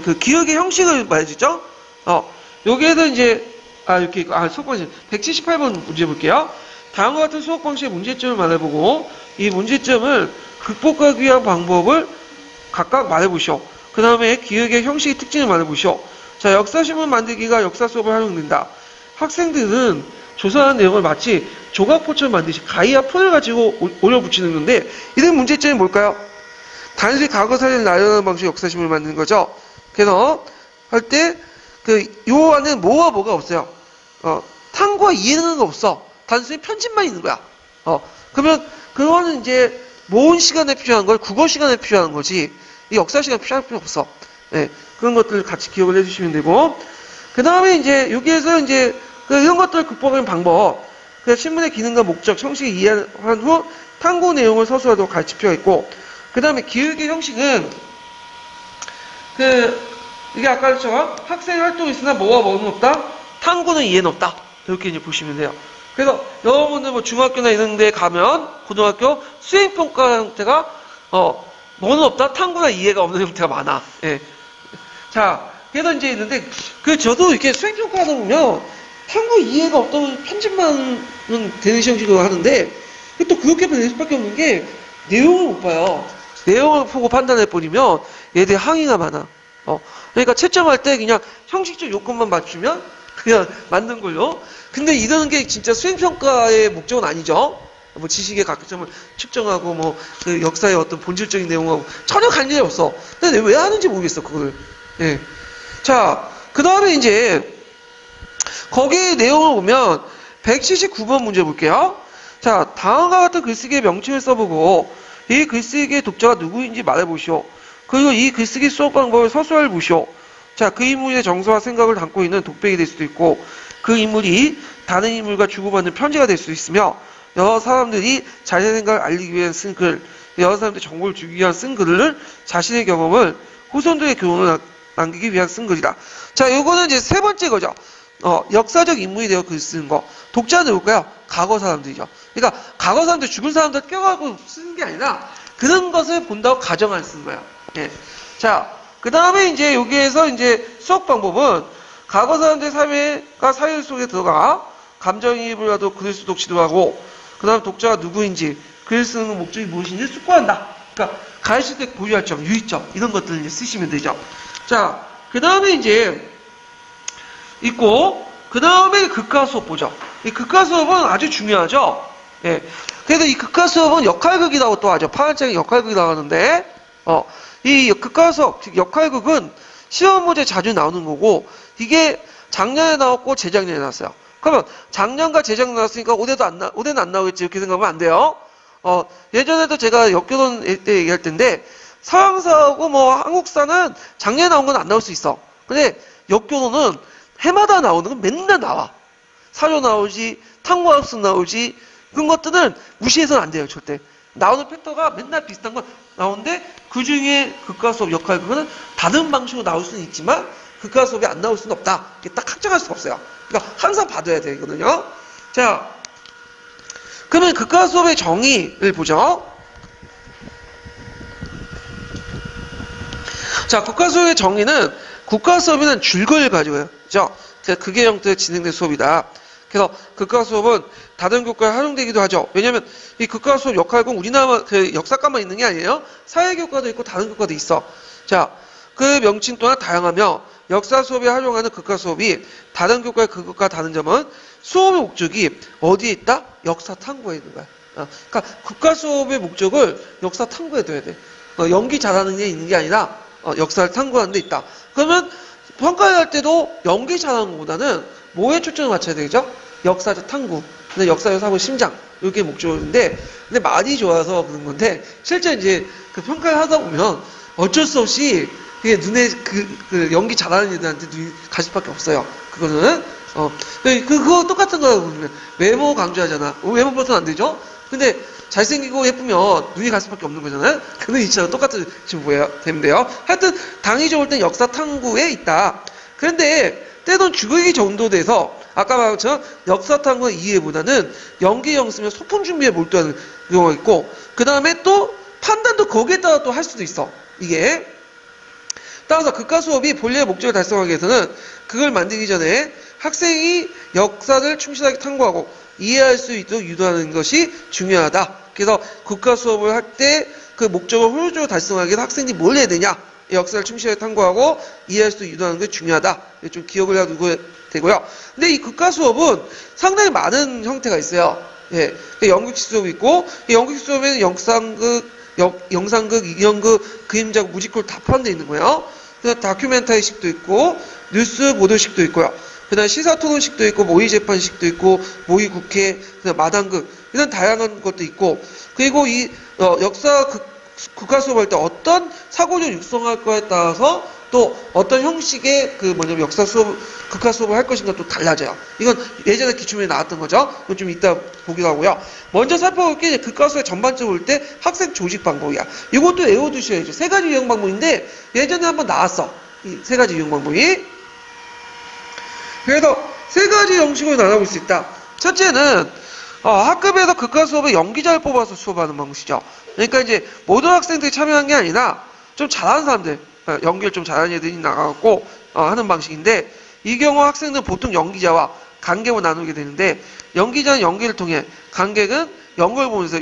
그 기억의 형식을 말해주죠. 여기에서 이제, 이렇게, 수업 방식, 178번 문제 볼게요. 다음과 같은 수업 방식의 문제점을 말해보고, 이 문제점을 극복하기 위한 방법을 각각 말해보시오. 그 다음에 기억의 형식의 특징을 말해보시오. 자, 역사신문 만들기가 역사 수업에 활용된다. 학생들은 조사한 내용을 마치 조각포처럼 만드시 가위와 폰을 가지고 올려붙이는 건데, 이런 문제점이 뭘까요? 단순히 과거 사진을 나열하는 방식의 역사신문을 만드는 거죠. 그래서 할 때 요 안에는 뭐와 뭐가 없어요. 탐구와 이해는 없어. 단순히 편집만 있는 거야. 그러면 그거는 이제 모은 시간에 필요한 걸 국어 시간에 필요한 거지, 이 역사 시간에 필요할 필요 없어. 네, 그런 것들 같이 기억을 해주시면 되고, 그 다음에 이제 여기에서 이제 이런 것들을 극복하는 방법, 신문의 기능과 목적, 형식을 이해한 후 탐구 내용을 서술하도록 가르칠 필요가 있고, 그 다음에 기억의 형식은 이게 아까처럼 학생 활동이 있으나 뭐와 뭐는 없다, 탐구는 이해는 없다. 이렇게 이제 보시면 돼요. 그래서 여러분들 뭐 중학교나 이런 데 가면 고등학교 수행평가 형태가 뭐는 없다, 탐구나 이해가 없는 형태가 많아. 예. 자, 그래서 이제 있는데 저도 이렇게 수행평가 하다 보면 탐구 이해가 없다고 편집만 되는 형식으로 하는데, 또 그렇게 될 수밖에 없는 게 내용을 못 봐요. 내용을 보고 판단해 버리면 얘들 항의가 많아. 그러니까 채점할 때 그냥 형식적 요건만 맞추면 그냥 맞는 걸로. 근데 이러는 게 진짜 수행평가의 목적은 아니죠. 뭐 지식의 각점을 측정하고 뭐 그 역사의 어떤 본질적인 내용하고 전혀 관련이 없어. 근데 왜 하는지 모르겠어, 그걸. 예. 자, 그 다음에 이제 거기에 내용을 보면 179번 문제 볼게요. 자, 다음과 같은 글쓰기의 명칭을 써보고 이 글쓰기의 독자가 누구인지 말해보시오. 그리고 이 글쓰기 수업 방법을 서술해 보시오. 자, 그 인물의 정서와 생각을 담고 있는 독백이 될 수도 있고, 그 인물이 다른 인물과 주고받는 편지가 될 수 있으며, 여러 사람들이 자신의 생각을 알리기 위해 쓴 글, 여러 사람들이 정보를 주기 위한 쓴 글을 자신의 경험을 후손들의 교훈을 남기기 위한 쓴 글이다. 자, 요거는 이제 세 번째 거죠. 역사적 인물이 되어 글 쓰는 거. 독자는 누굴까요? 과거 사람들이죠. 그러니까 과거 사람들, 죽은 사람들 껴가고 쓰는 게 아니라 그런 것을 본다고 가정을 쓰는 거예요. 예. 자, 그 다음에 이제 여기에서 이제 수업 방법은 과거 사람들의 삶과 사유 속에 들어가 감정이입을 하도 글을 쓰도록 지도하고, 그 다음 독자가 누구인지, 글을 쓰는 목적이 무엇인지 숙고한다. 그러니까 가르칠 때 고유할 점, 유의점, 이런 것들을 이제 쓰시면 되죠. 자, 그 다음에 이제 있고, 그 다음에 극화 수업 보죠. 이 극화 수업은 아주 중요하죠. 예. 그래서 이 극화 수업은 역할극이라고 또 하죠. 파란장이 역할극이라고 하는데, 이 극화 수업, 즉 역할극은 시험 문제 자주 나오는 거고, 이게 작년에 나왔고 재작년에 나왔어요. 그러면 작년과 재작년 나왔으니까 올해는 안 나오겠지, 이렇게 생각하면 안 돼요. 예전에도 제가 역교론 때 얘기할 텐데, 서양사하고 뭐 한국사는 작년에 나온 건 안 나올 수 있어. 근데 역교론은 해마다 나오는 건 맨날 나와. 사료 나오지, 탐구학습 나오지, 그런 것들은 무시해서는 안 돼요, 절대. 나오는 팩터가 맨날 비슷한 건 나오는데, 그 중에 극과 수업 역할, 그거는 다른 방식으로 나올 수는 있지만, 극과 수업이 안 나올 수는 없다. 이게 딱 확정할 수가 없어요. 그러니까 항상 받아야 되거든요. 자, 그러면 극과 수업의 정의를 보죠. 자, 극과 수업의 정의는, 국가 수업에는 줄거리를 가지고요. 그죠? 그게 형태로 진행된 수업이다. 그래서 극과 수업은 다른 교과에 활용되기도 하죠. 왜냐면 이 극과 수업 역할은 우리나라 역사과만 있는 게 아니에요. 사회교과도 있고 다른 교과도 있어. 자, 그 명칭 또한 다양하며 역사 수업에 활용하는 극과 수업이 다른 교과의 그것과 다른 점은 수업의 목적이 어디에 있다? 역사 탐구에 있는 거야. 그러니까 국가 수업의 목적을 역사 탐구에 둬야 돼. 연기 잘하는 게 있는 게 아니라 역사를 탐구하는 데 있다. 그러면 평가를 할 때도 연기 잘하는 것보다는 뭐에 초점을 맞춰야 되죠? 역사적 탐구. 근데 역사적 사고 심장. 이게 목적인데, 근데 많이 좋아서 그런 건데, 실제 이제 그 평가를 하다 보면 어쩔 수 없이 그게 눈에 그 연기 잘하는 애들한테 눈이 갈 수밖에 없어요. 그거는. 그거 똑같은 거라고 보면 외모 강조하잖아. 외모 보선 안 되죠? 근데 잘생기고 예쁘면 눈이 갈 수밖에 없는 거잖아요. 그는 이처럼 똑같은 지금 뭐예요? 되면 돼요. 하여튼 당이 좋을 땐 역사 탐구에 있다. 그런데 때론 주객이 정도돼서 아까 말한 것처럼 역사 탐구 이해보다는 연기 연습이나 소품 준비에 몰두하는 경우가 있고 그 다음에 또 판단도 거기에 따라 또 할 수도 있어. 이게 따라서 국가 수업이 본래의 목적을 달성하기 위해서는 그걸 만들기 전에 학생이 역사를 충실하게 탐구하고 이해할 수 있도록 유도하는 것이 중요하다. 그래서 국가 수업을 할 때 그 목적을 효율적으로 달성하기 위해서 학생들이 뭘 해야 되냐? 역사를 충실하게 탐구하고 이해할 수 있도록 유도하는 것이 중요하다. 좀 기억을 해두고 되고요. 근데 이 국가 수업은 상당히 많은 형태가 있어요. 예, 연극식 수업이 있고 연극식 수업에는 영상극, 이연극, 그림자극, 뮤지컬 다 포함되어 있는 거예요. 그다음 다큐멘터리식도 있고 뉴스 보도식도 있고요. 그다음 시사토론식도 있고 모의재판식도 있고 모의국회, 그다음 마당극 이런 다양한 것도 있고 그리고 이 역사 국가 수업할 때 어떤 사고를 육성할 거에 따라서 또 어떤 형식의 역사 수업, 국가 수업을 할 것인가 또 달라져요. 이건 예전에 기출문에 나왔던 거죠. 이건 좀 이따 보기로 하고요. 먼저 살펴볼 게 국가 수업에 전반적으로 볼 때 학생 조직 방법이야. 이것도 외워두셔야죠. 세 가지 유형 방법인데 예전에 한번 나왔어. 이 세 가지 유형 방법이. 그래서 세 가지 형식으로 나눠볼 수 있다. 첫째는 학급에서 국가 수업에 연기자를 뽑아서 수업하는 방식이죠. 그러니까 이제 모든 학생들이 참여한 게 아니라 좀 잘하는 사람들, 연기를 좀 잘하는 애들이 나가고 하는 방식인데 이 경우 학생들은 보통 연기자와 관객을 나누게 되는데 연기자는 연기를 통해 관객은 연극을 보면서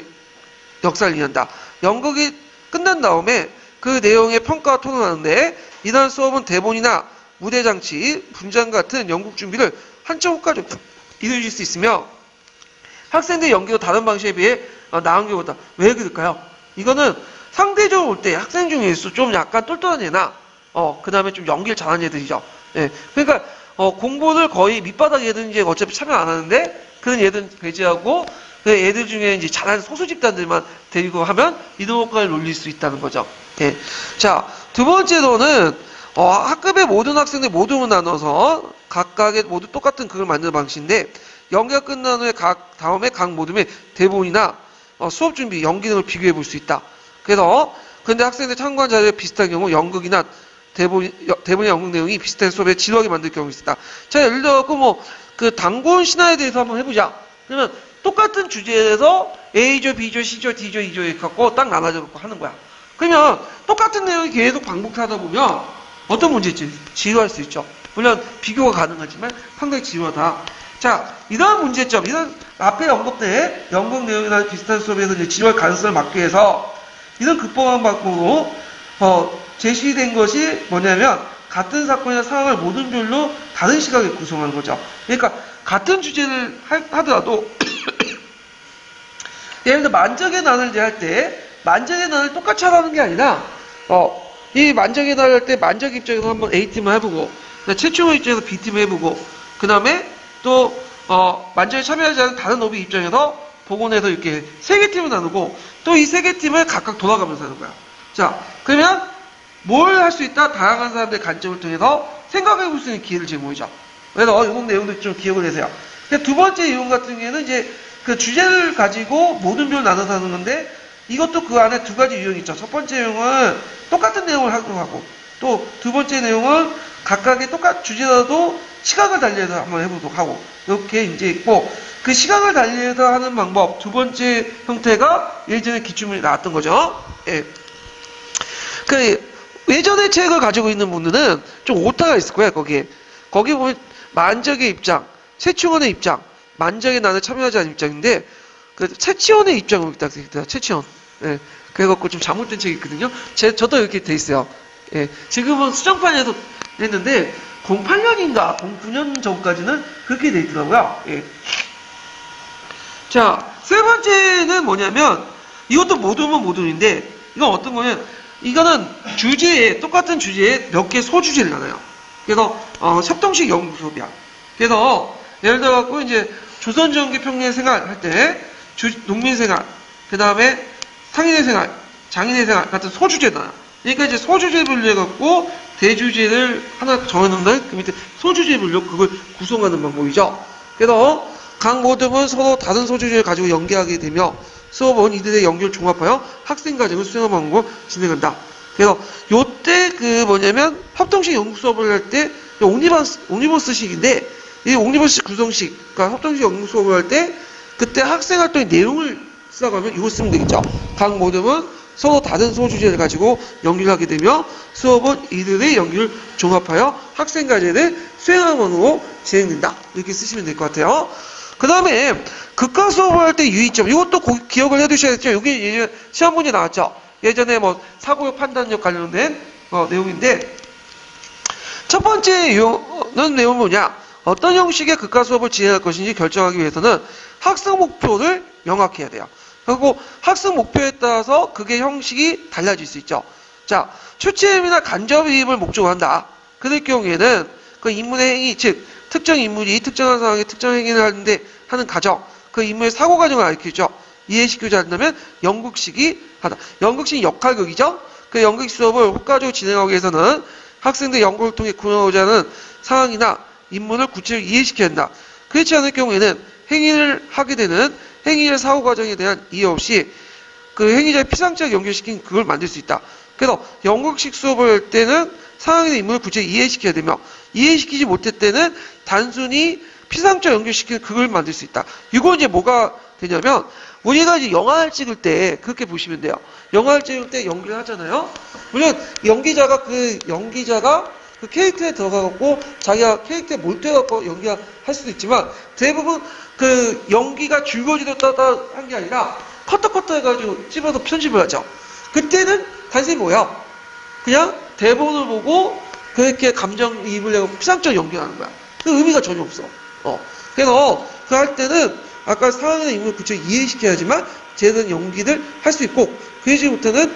역사를 이해한다. 연극이 끝난 다음에 그 내용의 평가와 토론하는데 이러한 수업은 대본이나 무대장치, 분장 같은 연극 준비를 한참 후까지 이루어질 수 있으며 학생들의 연기도 다른 방식에 비해 나은 경우다. 왜 그럴까요? 이거는 상대적으로 볼 때 학생 중에서 좀 약간 똘똘한 애나 그 다음에 좀 연기를 잘하는 애들이죠. 예. 그러니까 공부를 거의 밑바닥 애들은 이제 어차피 참여 안 하는데 그런 애들은 배제하고 그 애들 중에 이제 잘하는 소수 집단들만 데리고 하면 이동 효과를 놀릴 수 있다는 거죠. 예. 자, 두 번째로는 학급의 모든 학생들 모두로 나눠서 각각의 모두 똑같은 극을 만드는 방식인데 연기가 끝난 후에 다음에 각 모둠의 대본이나 수업 준비, 연기 등을 비교해 볼 수 있다. 그래서 근데 학생들 참고한 자료에 비슷한 경우 연극이나 대본의 연극 내용이 비슷한 수업에 지루하게 만들 경우가 있다. 자, 예를 들어 그 단군 신화에 대해서 한번 해보자. 그러면 똑같은 주제에서 A조, B조, C조, D조, E조 이렇게 갖고 딱 나눠져 갖고 하는 거야. 그러면 똑같은 내용이 계속 반복하다 보면 어떤 문제지? 지루할 수 있죠. 물론 비교가 가능하지만 상당히 지루하다. 자, 이런 문제점, 이런 앞에 언급된 연극 내용이나 비슷한 수업에서 이제 지루할 가능성을 막기 위해서 이런 극복한 방법으로 제시된 것이 뭐냐면 같은 사건이나 상황을 모든 별로 다른 시각에 구성하는 거죠. 그러니까 같은 주제를 하더라도 예를 들어 만적의 난을 할 때 만적의 난을 똑같이 하라는 게 아니라 이 만적의 난을 할 때 만적 입장에서 한번 A팀을 해보고 최충호 입장에서 B팀을 해보고 그 다음에 또 만적에 참여하지 않은 다른 오비 입장에서 복원해서 이렇게 세 개 팀을 나누고 또 이 세 개 팀을 각각 돌아가면서 하는 거야. 자, 그러면 뭘 할 수 있다? 다양한 사람들의 관점을 통해서 생각해 볼 수 있는 기회를 제공이죠. 그래서 이런 내용도 좀 기억을 해주세요. 두 번째 이용 같은 경우에는 이제 그 주제를 가지고 모든 별을 나눠서 하는 건데 이것도 그 안에 두 가지 유형이 있죠. 첫 번째 유형은 똑같은 내용을 하도록 하고 또 두 번째 내용은 각각의 똑같은 주제라도 시각을 달리해서 한번 해보도록 하고 이렇게 이제 있고 그 시각을 달리해서 하는 방법 두 번째 형태가 예전에 기출문이 나왔던 거죠. 예. 예전의 책을 가지고 있는 분들은 좀 오타가 있을 거예요. 거기 보면 만적의 입장, 최충원의 입장, 만적의 난을 참여하지 않은 입장인데 최치원의 입장으로 딱 돼 있다. 최치원. 예. 그래갖고 좀 잘못된 책이 있거든요. 저도 이렇게 돼 있어요. 예. 지금은 수정판에서 했는데 08년인가 09년 전까지는 그렇게 돼 있더라고요. 예. 자, 세 번째는 뭐냐면 이것도 모둠은 모둠인데 이건 어떤 거냐면 이거는 주제에 똑같은 주제에 몇 개 소주제를 나눠요. 그래서 협동식 연구 수업이야. 그래서 예를 들어 갖고 이제 조선전기 평년 생활 할 때 농민 생활, 그 다음에 상인의 생활, 장인의 생활 같은 소주제다. 그러니까 이제 소주제 분류해 갖고 대주제를 하나 정해놓는 그 밑에 소주제 분류 그걸 구성하는 방법이죠. 그래서 각 모둠은 서로 다른 소주제를 가지고 연계하게 되며 수업은 이들의 연결을 종합하여 학생 과정을 수행하는 방법으로 진행한다. 그래서 요때 그 뭐냐면 협동식 연구 수업을 할 때 옴니버스식인데 이 옴니버스 구성식, 그러니까 협동식 연구 수업을 할 때 그때 학생 활동의 내용을 써가면 이거 쓰면 되겠죠. 각 모둠은 서로 다른 소주제를 가지고 연기를 하게 되며 수업은 이들의 연기를 종합하여 학생 과제를 수행하는 방법으로 진행된다. 이렇게 쓰시면 될 것 같아요. 그 다음에 극과 수업을 할 때 유의점, 이것도 기억을 해두셔야겠죠. 여기 시험 문제 나왔죠. 예전에 뭐 사고력 판단력 관련된 내용인데 첫 번째 내용은 뭐냐? 어떤 형식의 극과 수업을 진행할 것인지 결정하기 위해서는 학습 목표를 명확히 해야 돼요. 그리고 학습 목표에 따라서 그게 형식이 달라질 수 있죠. 자, 추침이나 간접이입을 목적으로 한다. 그럴 경우에는 그 인문의 행위, 즉 특정 인물이 특정한 상황에 특정 행위를 하는데 하는 과정, 그 인물의 사고 과정을 알려주죠. 이해시키고자 한다면 연극식이 하다. 연극식이 역할극이죠. 그 연극 수업을 효과적으로 진행하기 위해서는 학생들 연극을 통해 구현하고자 하는 상황이나 인물을 구체적으로 이해시켜야 한다. 그렇지 않을 경우에는 행위를 하게 되는 행위의 사고 과정에 대한 이해 없이 그 행위자의 피상적 연결시킨 그걸 만들 수 있다. 그래서 연극식 수업을 할 때는 상황이나 인물을 구체적으로 이해시켜야 되며 이해시키지 못할 때는 단순히 피상적 연결시키는 그걸 만들 수 있다. 이거 이제 뭐가 되냐면 우리가 이제 영화를 찍을 때 그렇게 보시면 돼요. 영화를 찍을 때 연기를 하잖아요. 물론 연기자가 그 캐릭터에 들어가갖고 자기가 캐릭터에 몰두해갖고 연기할 수도 있지만 대부분 그 연기가 줄거리로 따라 한 게 아니라 커터 해가지고 찝어서 편집을 하죠. 그때는 단순히 뭐야? 그냥 대본을 보고 그렇게 감정이입을 하고 피상적 연기를 하는 거야. 그 의미가 전혀 없어. 그래서 그 할 때는 아까 상황이나 인물을 구체적으로 이해시켜야지만 제대로 연기를 할 수 있고 그러지부터는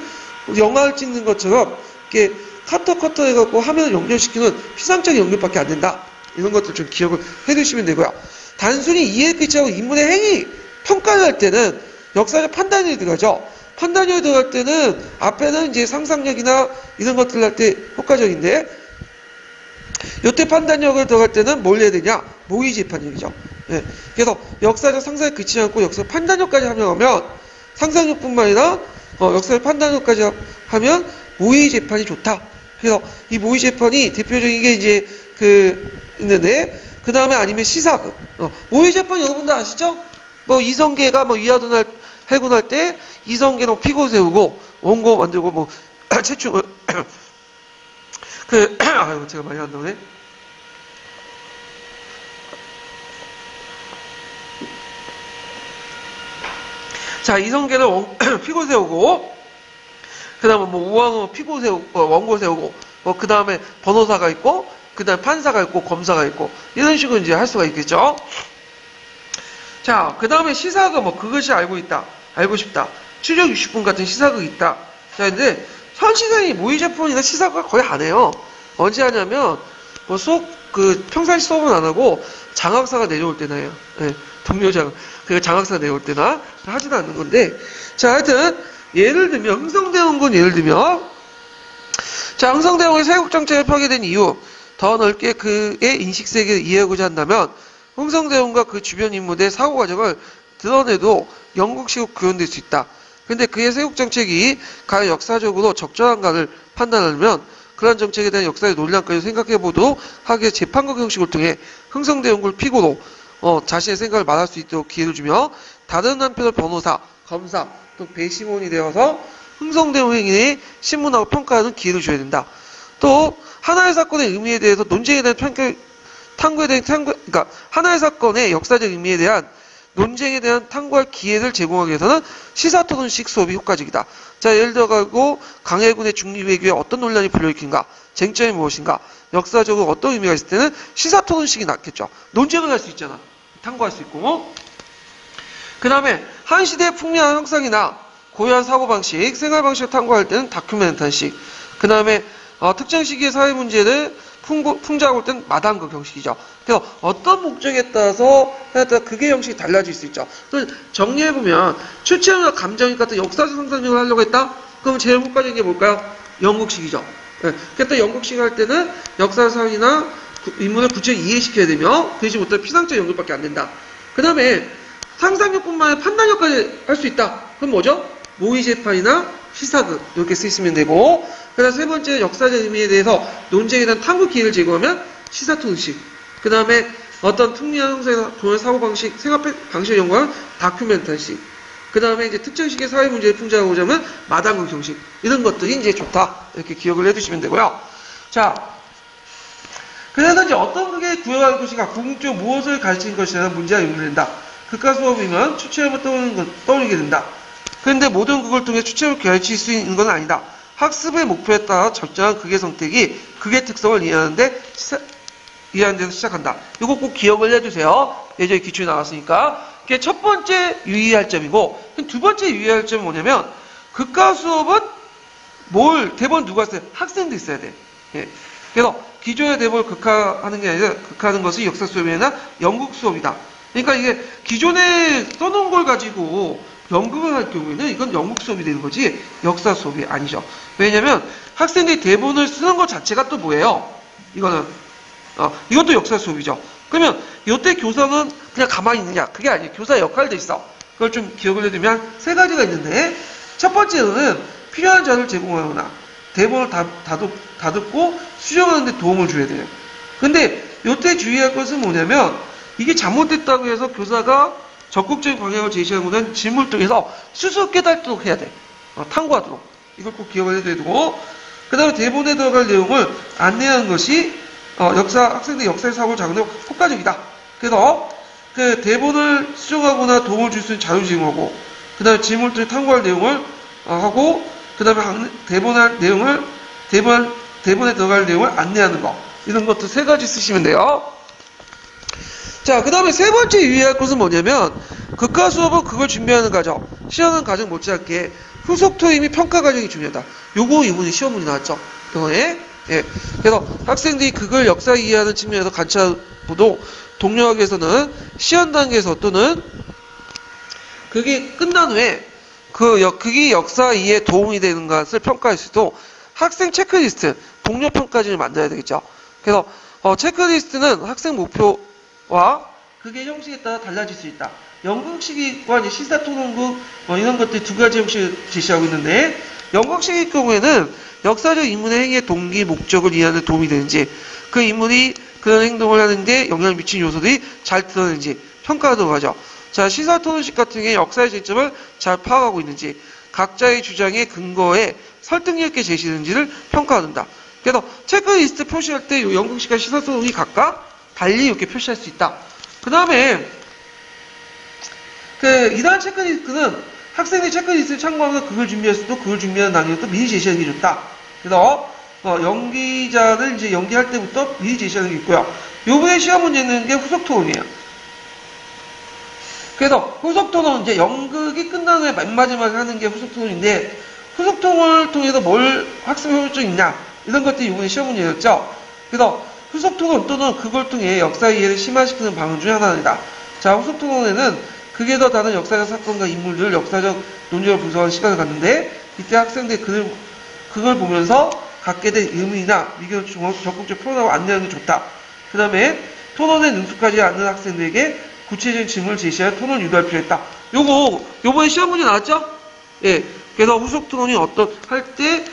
영화를 찍는 것처럼 이렇게 커터 해갖고 화면을 연결시키는 피상적 연결밖에 안 된다. 이런 것들 좀 기억을 해두시면 되고요. 단순히 이해를 끼치고 인물의 행위 평가를 할 때는 역사적 판단력이 들어가죠. 판단력이 들어갈 때는 앞에는 이제 상상력이나 이런 것들 할 때 효과적인데 요때 판단력을 들어갈 때는 뭘 해야 되냐? 모의재판력이죠. 예. 그래서 역사적 상상에 그치지 않고 역사적 판단력까지 합력하면 상상력뿐만 아니라 역사적 판단력까지 하면 모의재판이 좋다. 그래서 이 모의재판이 대표적인 게 이제 있는데 그 다음에 아니면 시사극. 모의재판 여러분들 아시죠? 뭐 이성계가 뭐 위화도날 해군할 때 이성계는 피고 세우고 원고 만들고 뭐 최충을 아유 제가 많이 안 나오네. 자 이성계를 피고 세우고 그 다음에 뭐 우왕은 피고 세우고 원고 세우고 뭐 그 다음에 변호사가 있고 그 다음에 판사가 있고 검사가 있고 이런 식으로 이제 할 수가 있겠죠. 자 그 다음에 시사극 뭐 그것이 알고 싶다 추적 60분 같은 시사극이 있다. 자 근데 현시생이 모의재판이나 시사극을 거의 안 해요. 언제 하냐면 뭐 평상시 수업은 안 하고 장학사가 내려올 때나 해요. 네, 동료장 장학사가 내려올 때나 하지도 않는 건데 자 하여튼 예를 들면 흥성대원군 예를 들면 자 흥성대원군이 세국정책을 펴게된 이유 더 넓게 그의 인식세계를 이해하고자 한다면 흥성대원과 그 주변 인물의 사고과정을 드러내도 영국식으로 구현될 수 있다. 근데 그의 세국정책이 과연 역사적으로 적절한가를 판단하려면 그러한 정책에 대한 역사의 논란까지 생각해보도록 하기에 재판국 형식을 통해 흥성대원군을 피고로 자신의 생각을 말할 수 있도록 기회를 주며 다른 한편의 변호사, 검사, 또 배심원이 되어서 흥성대원 행위의 신문하고 평가하는 기회를 줘야 된다. 또 하나의 사건의 의미에 대해서 논쟁에 대한 그러니까 하나의 사건의 역사적 의미에 대한 논쟁에 대한 탐구할 기회를 제공하기 위해서는 시사토론식 수업이 효과적이다. 자, 예를 들어가고 강해군의 중립외교에 어떤 논란이 불러일으킨가? 쟁점이 무엇인가? 역사적으로 어떤 의미가 있을 때는 시사토론식이 낫겠죠. 논쟁을 할 수 있잖아. 탐구할 수 있고. 그 다음에 한 시대의 풍미한 형상이나 고유한 사고방식, 생활방식을 탐구할 때는 다큐멘탄식. 그 다음에 특정 시기의 사회 문제를 풍자하고 올 때는 마담극 형식이죠. 그래서 어떤 목적에 따라서 그게 형식이 달라질 수 있죠. 정리해보면 추천이나 감정이 같은 역사적 상상력을 하려고 했다? 그럼 제일 효과적인 게 뭘까요? 연극식이죠. 네. 그때 연극식 할 때는 역사상이나 인물을 구체적으로 이해시켜야 되며 그러지 못하면 피상적 연극밖에 안 된다. 그 다음에 상상력뿐만 아니라 판단력까지 할 수 있다. 그럼 뭐죠? 모의재판이나 시사극 이렇게 쓰시면 되고, 그 다음 세 번째 역사적 의미에 대해서 논쟁에 대한 탐구 기회를 제공하면 시사토의식. 그 다음에 어떤 특미한 형상이나 동일 사고방식, 생활 방식을 연구하는 다큐멘터식. 그 다음에 이제 특정 시기의 사회 문제를 풍자하고자 하면 마담극 형식. 이런 것들이 이제 좋다. 이렇게 기억을 해두시면 되고요. 자, 그래서 이제 어떤 극에 구현할 것인가, 궁극적으로 무엇을 가르치는 것이라는 문제가 연결된다. 극과 수업이면 추체험을 떠올리게 된다. 그런데 모든 극을 통해 추체험을 가르칠 수 있는 건 아니다. 학습의 목표에 따라 적정한 극의 선택이 극의 특성을 이해하는 데서 시작한다. 이거 꼭 기억을 해주세요. 예전에 기출이 나왔으니까. 그게 첫 번째 유의할 점이고, 두 번째 유의할 점은 뭐냐면, 극과 수업은 대본 누가 써요? 학생들이 써야 돼. 예. 그래서 기존의 대본을 극화하는 게 아니라 극화하는 것이 역사 수업이 아니라 연극 수업이다. 그러니까 이게 기존에 써놓은 걸 가지고 연극을 할 경우에는 이건 연극 수업이 되는 거지 역사 수업이 아니죠. 왜냐면 학생들이 대본을 쓰는 것 자체가 또 뭐예요? 이것도 역사 수업이죠. 그러면 이때 교사는 그냥 가만히 있느냐? 그게 아니에요. 교사의 역할도 있어. 그걸 좀 기억을 해두면 세 가지가 있는데, 첫 번째는 필요한 자료를 제공하거나 대본을 다듬고 수정하는 데 도움을 줘야 돼요. 근데 이때 주의할 것은 뭐냐면, 이게 잘못됐다고 해서 교사가 적극적인 방향을 제시하고는 질문을 통해서 스스로 깨닫도록 해야 돼. 탐구하도록. 이걸 꼭 기억을 해둬야 되고, 그 다음에 대본에 들어갈 내용을 안내하는 것이 학생들 역사의 사고를 작성하는 데 효과적이다. 그래서 그 대본을 수정하거나 도움을 줄 수 있는 자료 제공하고, 그 다음에 질문을 통해 탐구할 내용을 하고, 그 다음에 대본에 들어갈 내용을 안내하는 거. 이런 것도 세 가지 쓰시면 돼요. 자, 그 다음에 세 번째 유의할 것은 뭐냐면, 극과 수업은 그걸 준비하는 과정, 시험은 과정 못지않게 후속 토의 및 평가 과정이 중요하다. 이분이 시험문이 나왔죠. 이번에. 예. 그래서 학생들이 그걸 역사 이해하는 측면에서 관찰보도 동료학에서는 시험 단계에서 또는 그게 끝난 후에 그게 역사 이해에 도움이 되는 것을 평가할 수도 학생 체크리스트, 동료 평가지를 만들어야 되겠죠. 그래서 체크리스트는 학생 목표와 그게 형식에 따라 달라질 수 있다. 연극식과 이제 시사토론극 이런 것들 두 가지 형식을 제시하고 있는데, 연극식의 경우에는 역사적 인물의 행위의 동기, 목적을 이해하는 데 도움이 되는지, 그 인물이 그런 행동을 하는데 영향을 미치는 요소들이 잘 드러내는지 평가하도록 하죠. 자, 시사토론식 같은 경우에 역사의 쟁점을 잘 파악하고 있는지, 각자의 주장의 근거에 설득력 있게 제시되는지를 평가한다. 그래서 체크리스트 표시할 때 연극식과 시사토론이 각각 달리 이렇게 표시할 수 있다. 그 다음에 이러한 체크리스트는 학생들이 체크리스트를 참고하면서 그걸 준비할 수도 그걸 준비하는 단계부터 미리 제시하는 게 좋다. 그래서 연기자를 이제 연기할 때부터 미리 제시하는 게 있고요. 요번에 시험 문제 내는 게 후속 토론이에요. 그래서 후속 토론, 이제 연극이 끝난 후에 맨 마지막에 하는 게 후속 토론인데, 후속 토론을 통해서 뭘 학습 효율적이 있냐, 이런 것들이 이번에 시험 문제였죠. 그래서 후속 토론 또는 그걸 통해 역사 이해를 심화시키는 방안 중 하나입니다. 자, 후속 토론에는 극에 더 다른 역사적 사건과 인물들을 역사적 논쟁을 분석하는 시간을 갖는데, 이때 학생들이 그걸 보면서 갖게 된 의문이나 의견을 적극적으로 표현하고 안내하는 게 좋다. 그 다음에 토론에 능숙하지 않는 학생들에게 구체적인 질문을 제시하여 토론을 유도할 필요가 있다. 요번에 시험 문제 나왔죠? 예. 그래서 후속 토론이 할 때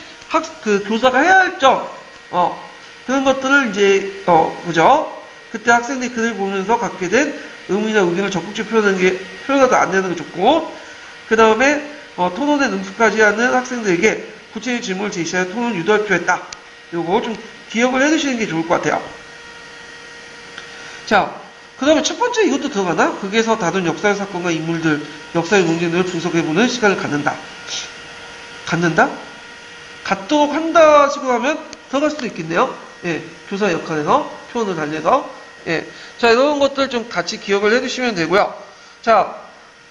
교사가 해야 할 점, 그런 것들을 이제, 보죠. 그때 학생들이 그걸 보면서 갖게 된 의문이나 의견을 적극적으로 표현하도 안내하는 게 좋고, 그 다음에, 토론에 능숙하지 않는 학생들에게 구체적인 질문을 제시하여 토론을 유도할 필요가 있다. 요거 좀 기억을 해두시는 게 좋을 것 같아요. 자, 그 다음에 첫 번째 이것도 들어가나? 극에서 다룬 역사의 사건과 인물들, 역사의 논쟁들을 분석해보는 시간을 갖는다. 갖도록 한다 식으로 하면 들어갈 수도 있겠네요. 예, 교사의 역할에서, 표현을 달래서. 예. 자, 이런 것들 좀 같이 기억을 해두시면 되고요. 자,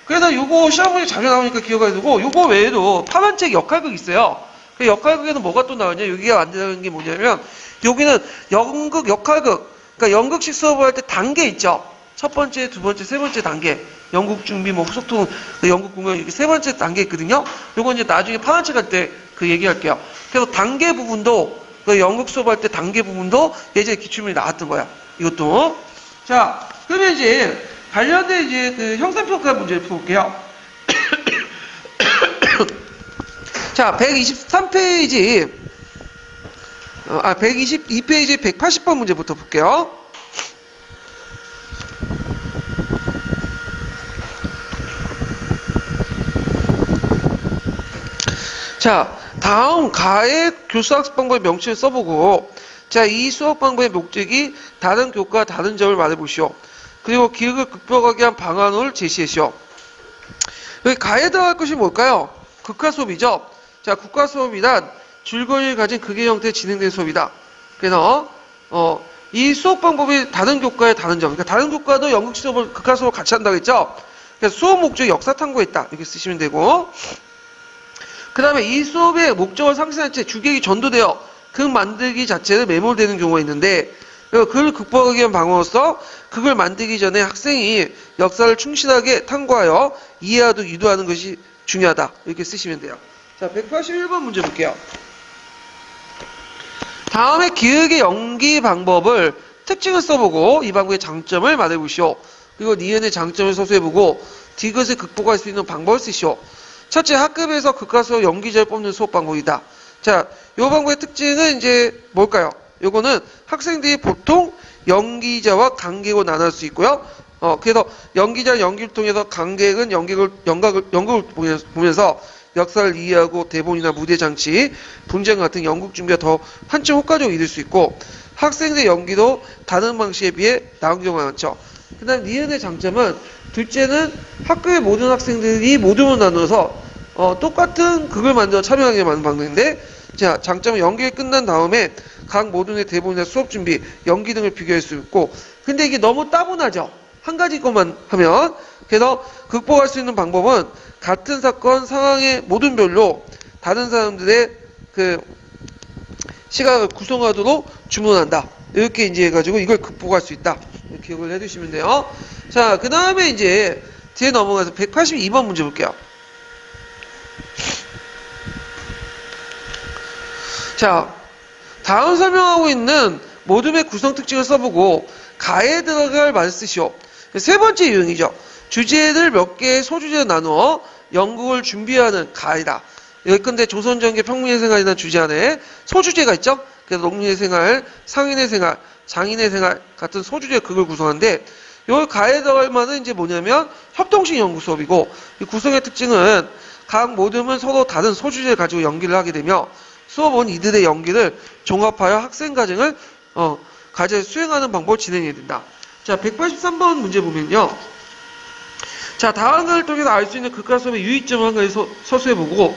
그래서 요거 시험 문제 자주 나오니까 기억해두고, 요거 외에도 파만책 역할극 있어요. 그 역할극에는 뭐가 또 나오냐? 여기가 만드는 게 뭐냐면, 여기는 연극, 역할극, 그러니까 연극식 수업을 할 때 단계 있죠. 첫 번째, 두 번째, 세 번째 단계. 연극 준비, 뭐 후속통, 연극 공연 이렇게 세 번째 단계 있거든요. 요거 이제 나중에 파란책 할 때 그 얘기할게요. 그래서 단계 부분도, 그 연극 수업할 때 단계 부분도 예전에 기출문이 나왔던 거야. 이것도. 자, 그러면 이제 관련된 이제 그 형상평가 문제를 풀어볼게요. 자, 123페이지, 122페이지 180번 문제부터 볼게요. 자, 다음 가의 교수학습 방법의 명칭을 써보고, 자, 이 수업 방법의 목적이 다른 교과와 다른 점을 말해보시오. 그리고 기억을 극복하기 위한 방안을 제시하시오. 여기 가에 들어갈 것이 뭘까요? 국가 수업이죠. 자, 국가 수업이란 줄거리를 가진 극의 형태에 진행된 수업이다. 그래서 이 수업 방법이 다른 교과의 다른 점. 그러니까 다른 교과도 연극 수업을 국가 수업을 같이 한다고 했죠. 그래서 수업 목적이 역사 탐구했다. 이렇게 쓰시면 되고. 그 다음에 이 수업의 목적을 상실한 채 주객이 전도되어 극 만들기 자체를 매몰되는 경우가 있는데, 그걸 극복하기 위한 방법으로서 극을 만들기 전에 학생이 역사를 충실하게 탐구하여 이해하도록 유도하는 것이 중요하다. 이렇게 쓰시면 돼요. 자, 181번 문제 볼게요. 다음에 기획의 연기 방법을 특징을 써보고 이 방법의 장점을 말해보시오. 그리고 니은의 장점을 서술해보고 디귿을 극복할 수 있는 방법을 쓰시오. 첫째, 학급에서 극과 수업 연기자를 뽑는 수업 방법이다. 자, 이 방법의 특징은 이제 뭘까요? 요거는 학생들이 보통 연기자와 관객으로 나눌 수 있고요. 그래서 연기자 연기를 통해서 관객은 연극을 보면서 역사를 이해하고 대본이나 무대 장치, 분장 같은 연극 준비가 더 한층 효과적으로 이룰 수 있고, 학생들의 연기도 다른 방식에 비해 나은 경우가 많죠. 그 다음 니은의 장점은, 둘째는 학교의 모든 학생들이 모둠으로 나눠서 똑같은 극을 만들어 참여하게 만든 방법인데, 자, 장점은 연기가 끝난 다음에 각 모둠의 대본이나 수업 준비, 연기 등을 비교할 수 있고, 근데 이게 너무 따분하죠. 한 가지 것만 하면. 그래서 극복할 수 있는 방법은 같은 사건 상황의 모둠별로 다른 사람들의 그 시각을 구성하도록 주문한다. 이렇게 이제 해가지고 이걸 극복할 수 있다. 기억을 해두시면 돼요. 자, 그 다음에 이제 뒤에 넘어가서 182번 문제 볼게요. 자, 다음 설명하고 있는 모둠의 구성 특징을 써보고 가에 들어갈 말을 쓰시오. 세 번째 유형이죠. 주제를 몇 개의 소주제로 나누어 연극을 준비하는 가이다. 예컨대 조선전개 평민의 생활이라는 주제 안에 소주제가 있죠. 그래서 농민의 생활, 상인의 생활, 장인의 생활 같은 소주제 극을 구성하는데, 요 가에 들어갈 말은 이제 뭐냐면 협동식 연구 수업이고, 이 구성의 특징은 각 모둠은 서로 다른 소주제를 가지고 연기를 하게 되며, 수업은 이들의 연기를 종합하여 학생 과정을 과제를 수행하는 방법을 진행해야 된다. 자, 183번 문제 보면요. 자, 다음을 통해서 알 수 있는 극과 수업의 유의점 한 가지 서술해보고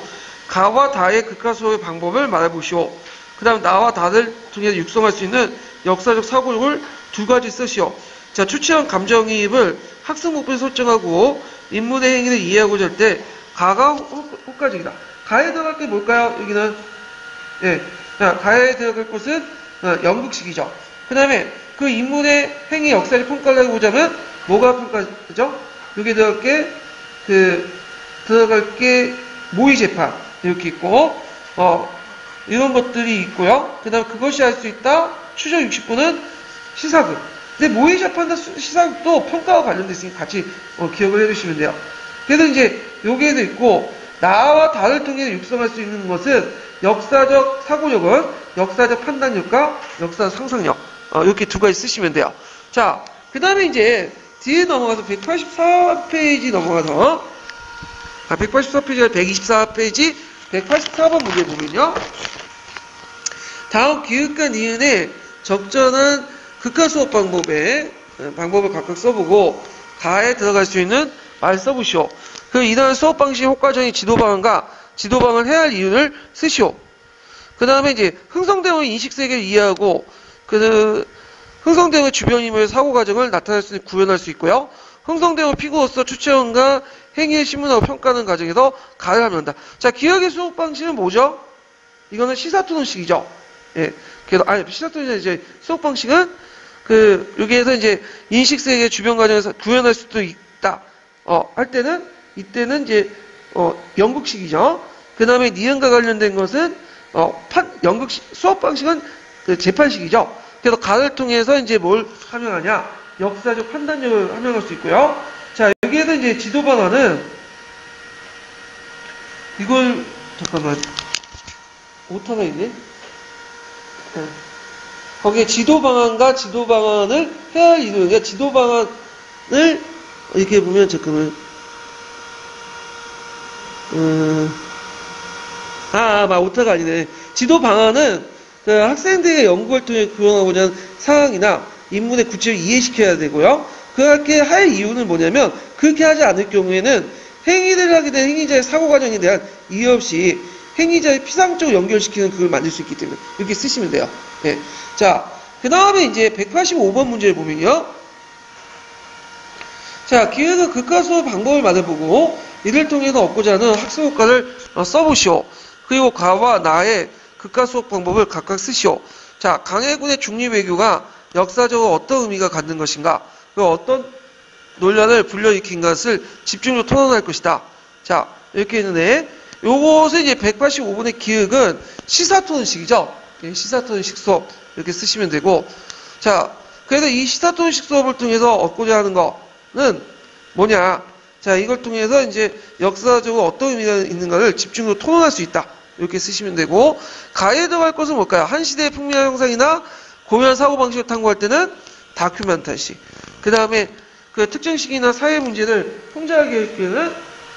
가와 다의 극과 수업의 방법을 말해보시오. 그 다음 나와 다를 통해서 육성할 수 있는 역사적 사고력을 두 가지 쓰시오. 자, 추치한 감정이입을 학습 목표에 설정하고 인물의 행위를 이해하고자 할 때 가가 효과적이다. 가에 들어갈 게 뭘까요? 여기는 자, 가에 들어갈 것은 연극식이죠. 그 다음에 그 인물의 행위 역사를 평가를 해보자면 뭐가 평가죠? 여기 들어갈 게 모의 재판 이렇게 있고 이런 것들이 있고요. 그 다음 그것이 할 수 있다. 추적 60분은 시사극. 근데 모의 재판과 시사극도 평가와 관련돼 있으니까 같이 기억을 해주시면 돼요. 그래서 이제 여기에도 있고 나와 다를 통해 육성할 수 있는 것은 역사적 사고력은 역사적 판단력과 역사적 상상력 이렇게 두 가지 쓰시면 돼요. 자, 그 다음에 이제 뒤에 넘어가서 184페이지 넘어가서 184페이지가 124페이지 184번 문제 보면요. 다음 기획과 니은의 적절한 극과 수업 방법을 각각 써보고 가에 들어갈 수 있는 말 써보시오. 그리고 이러한 수업 방식의 효과적인 지도방안과 지도방을 해야 할 이유를 쓰시오. 그 다음에 이제 흥성대원의 인식세계를 이해하고 흥성대원의 주변 인물의 사고 과정을 나타낼 수 있는 구현할 수 있고요. 흥성대원 피고로서 추체원과 행위의 신문하고 평가하는 과정에서 가를 하면 한다. 자, 기억의 수업 방식은 뭐죠? 이거는 시사토론식이죠. 예. 그래서, 시사토론식 이제 수업 방식은 여기에서 이제 인식세계 주변 과정에서 구현할 수도 있다. 할 때는, 이때는 이제, 연극식이죠. 그 다음에 니은과 관련된 것은, 연극식, 수업 방식은 재판식이죠. 그래서 가를 통해서 이제 뭘 함양하냐? 역사적 판단력을 함양할 수 있고요. 자, 여기에서 이제 지도 방안은, 이걸, 잠깐만, 오타가 있네? 네. 거기에 지도 방안과 지도 방안을 해야 할 이유는, 그러니까 지도 방안을, 이렇게 보면, 잠깐만, 오타가 아니네. 지도 방안은, 학생들의 연구 활동에 구현하고자 하는 상황이나 인문의 구체를 이해시켜야 되고요. 그렇게 할 이유는 뭐냐면, 그렇게 하지 않을 경우에는 행위를 하게 된 행위자의 사고 과정에 대한 이해 없이 행위자의 피상적으로 연결시키는 그걸 만들 수 있기 때문에 이렇게 쓰시면 돼요. 네. 자, 그 다음에 이제 185번 문제를 보면요. 자, 기획의 극과 수업 방법을 말해보고 이를 통해서 얻고자 하는 학습 효과를 써보시오. 그리고 가와 나의 극과 수업 방법을 각각 쓰시오. 자, 강해군의 중립외교가 역사적으로 어떤 의미가 갖는 것인가, 그리고 어떤 논란을 불러일으킨 것을 집중적으로 토론할 것이다. 자, 이렇게 했는데, 요것은 이제 185번의 기획은 시사토론식이죠. 시사토론식 수업 이렇게 쓰시면 되고, 자, 그래서 이 시사토론식 수업을 통해서 얻고자 하는 거는 뭐냐? 자, 이걸 통해서 이제 역사적으로 어떤 의미가 있는가를 집중적으로 토론할 수 있다. 이렇게 쓰시면 되고, 가에 들어갈 것은 뭘까요? 한 시대의 풍미한 형상이나 고유한 사고방식을 탐구할 때는 다큐멘터식. 그 다음에 그 특정 시기나 사회 문제를 풍자하게 할 때는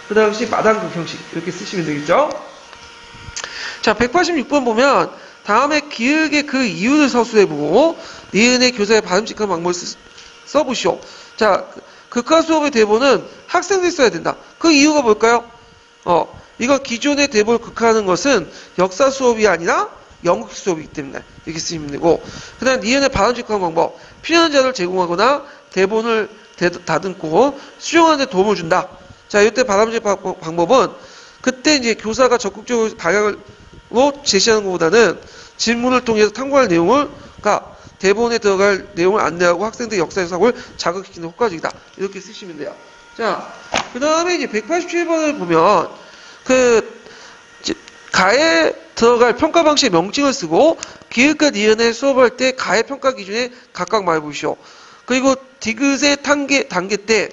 그 당시 마당극 형식. 이렇게 쓰시면 되겠죠? 자, 186번 보면 다음에 기획의 그 이유를 서술해보고 니은의 교사의 바람직한 방법을 써보시오. 자, 극화 수업의 대본은 학생들이 써야 된다. 그 이유가 뭘까요? 이거 기존의 대본을 극화하는 것은 역사 수업이 아니라 연극 수업이기 때문에 이렇게 쓰시면 되고, 그 다음 니은의 바람직한 방법, 필요한 자료를 제공하거나 대본을 다듬고 수정하는 데 도움을 준다. 자, 이때 바람직한 방법은 그때 이제 교사가 적극적으로 방향으로 제시하는 것보다는 질문을 통해서 탐구할 내용을, 그러니까 대본에 들어갈 내용을 안내하고 학생들의 역사적 사고를 자극시키는 효과적이다. 이렇게 쓰시면 돼요. 자, 그 다음에 이제 187번을 보면 가에 들어갈 평가 방식의 명칭을 쓰고 기획과 니은의 수업할 때 가의 평가 기준에 각각 말해보시오. 그리고 디귿의 단계 때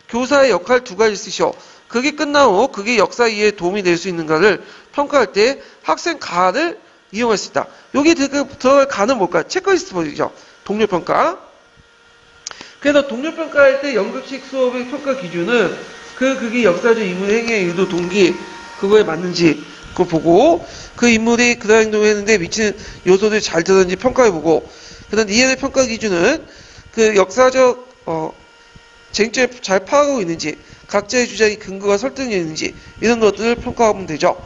교사의 역할 두 가지 쓰시오. 그게 끝난 후 그게 역사 이해에 도움이 될 수 있는가를 평가할 때 학생 가를 이용할 수 있다. 여기 들어갈 가는 뭘까요? 체크리스트 버전이죠. 동료평가. 그래서 동료평가할 때 연극식 수업의 평가 기준은 그게 역사적 인물 행위의 의도 동기 그거에 맞는지 그거 보고 그 인물이 그런 행동을 했는데 미치는 요소들이 잘 들었는지 평가해보고, 그 다음 니은의 평가 기준은 그 역사적 쟁점을 잘 파악하고 있는지 각자의 주장이 근거가 설득이 있는지 이런 것들을 평가하면 되죠.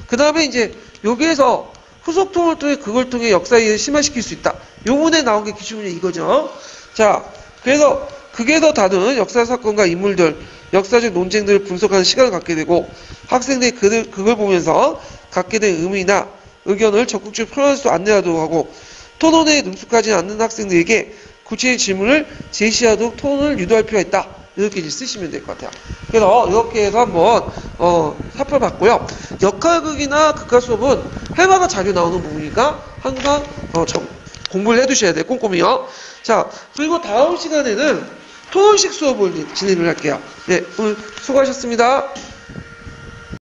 그 다음에 이제 여기에서 후속 통을 통해 그걸 통해 역사 이해를 심화시킬 수 있다. 요번에 나온 게 기출문제 이거죠. 자, 그래서 극에서 다루는 역사 사건과 인물들, 역사적 논쟁들을 분석하는 시간을 갖게 되고 학생들이 그걸 보면서 갖게 된 의미나 의견을 적극적으로 표현할 수 안내하도록 하고, 토론에 능숙하지 않는 학생들에게 구체적인 질문을 제시하도록 토론을 유도할 필요가 있다. 이렇게 이제 쓰시면 될 것 같아요. 그래서 이렇게 해서 한번 살펴봤고요. 역할극이나 극화 수업은 해마다 자주 나오는 부분이니까 항상 공부를 해두셔야 돼요. 꼼꼼히요. 자, 그리고 다음 시간에는 토론식 수업을 진행을 할게요. 네, 오늘 수고하셨습니다.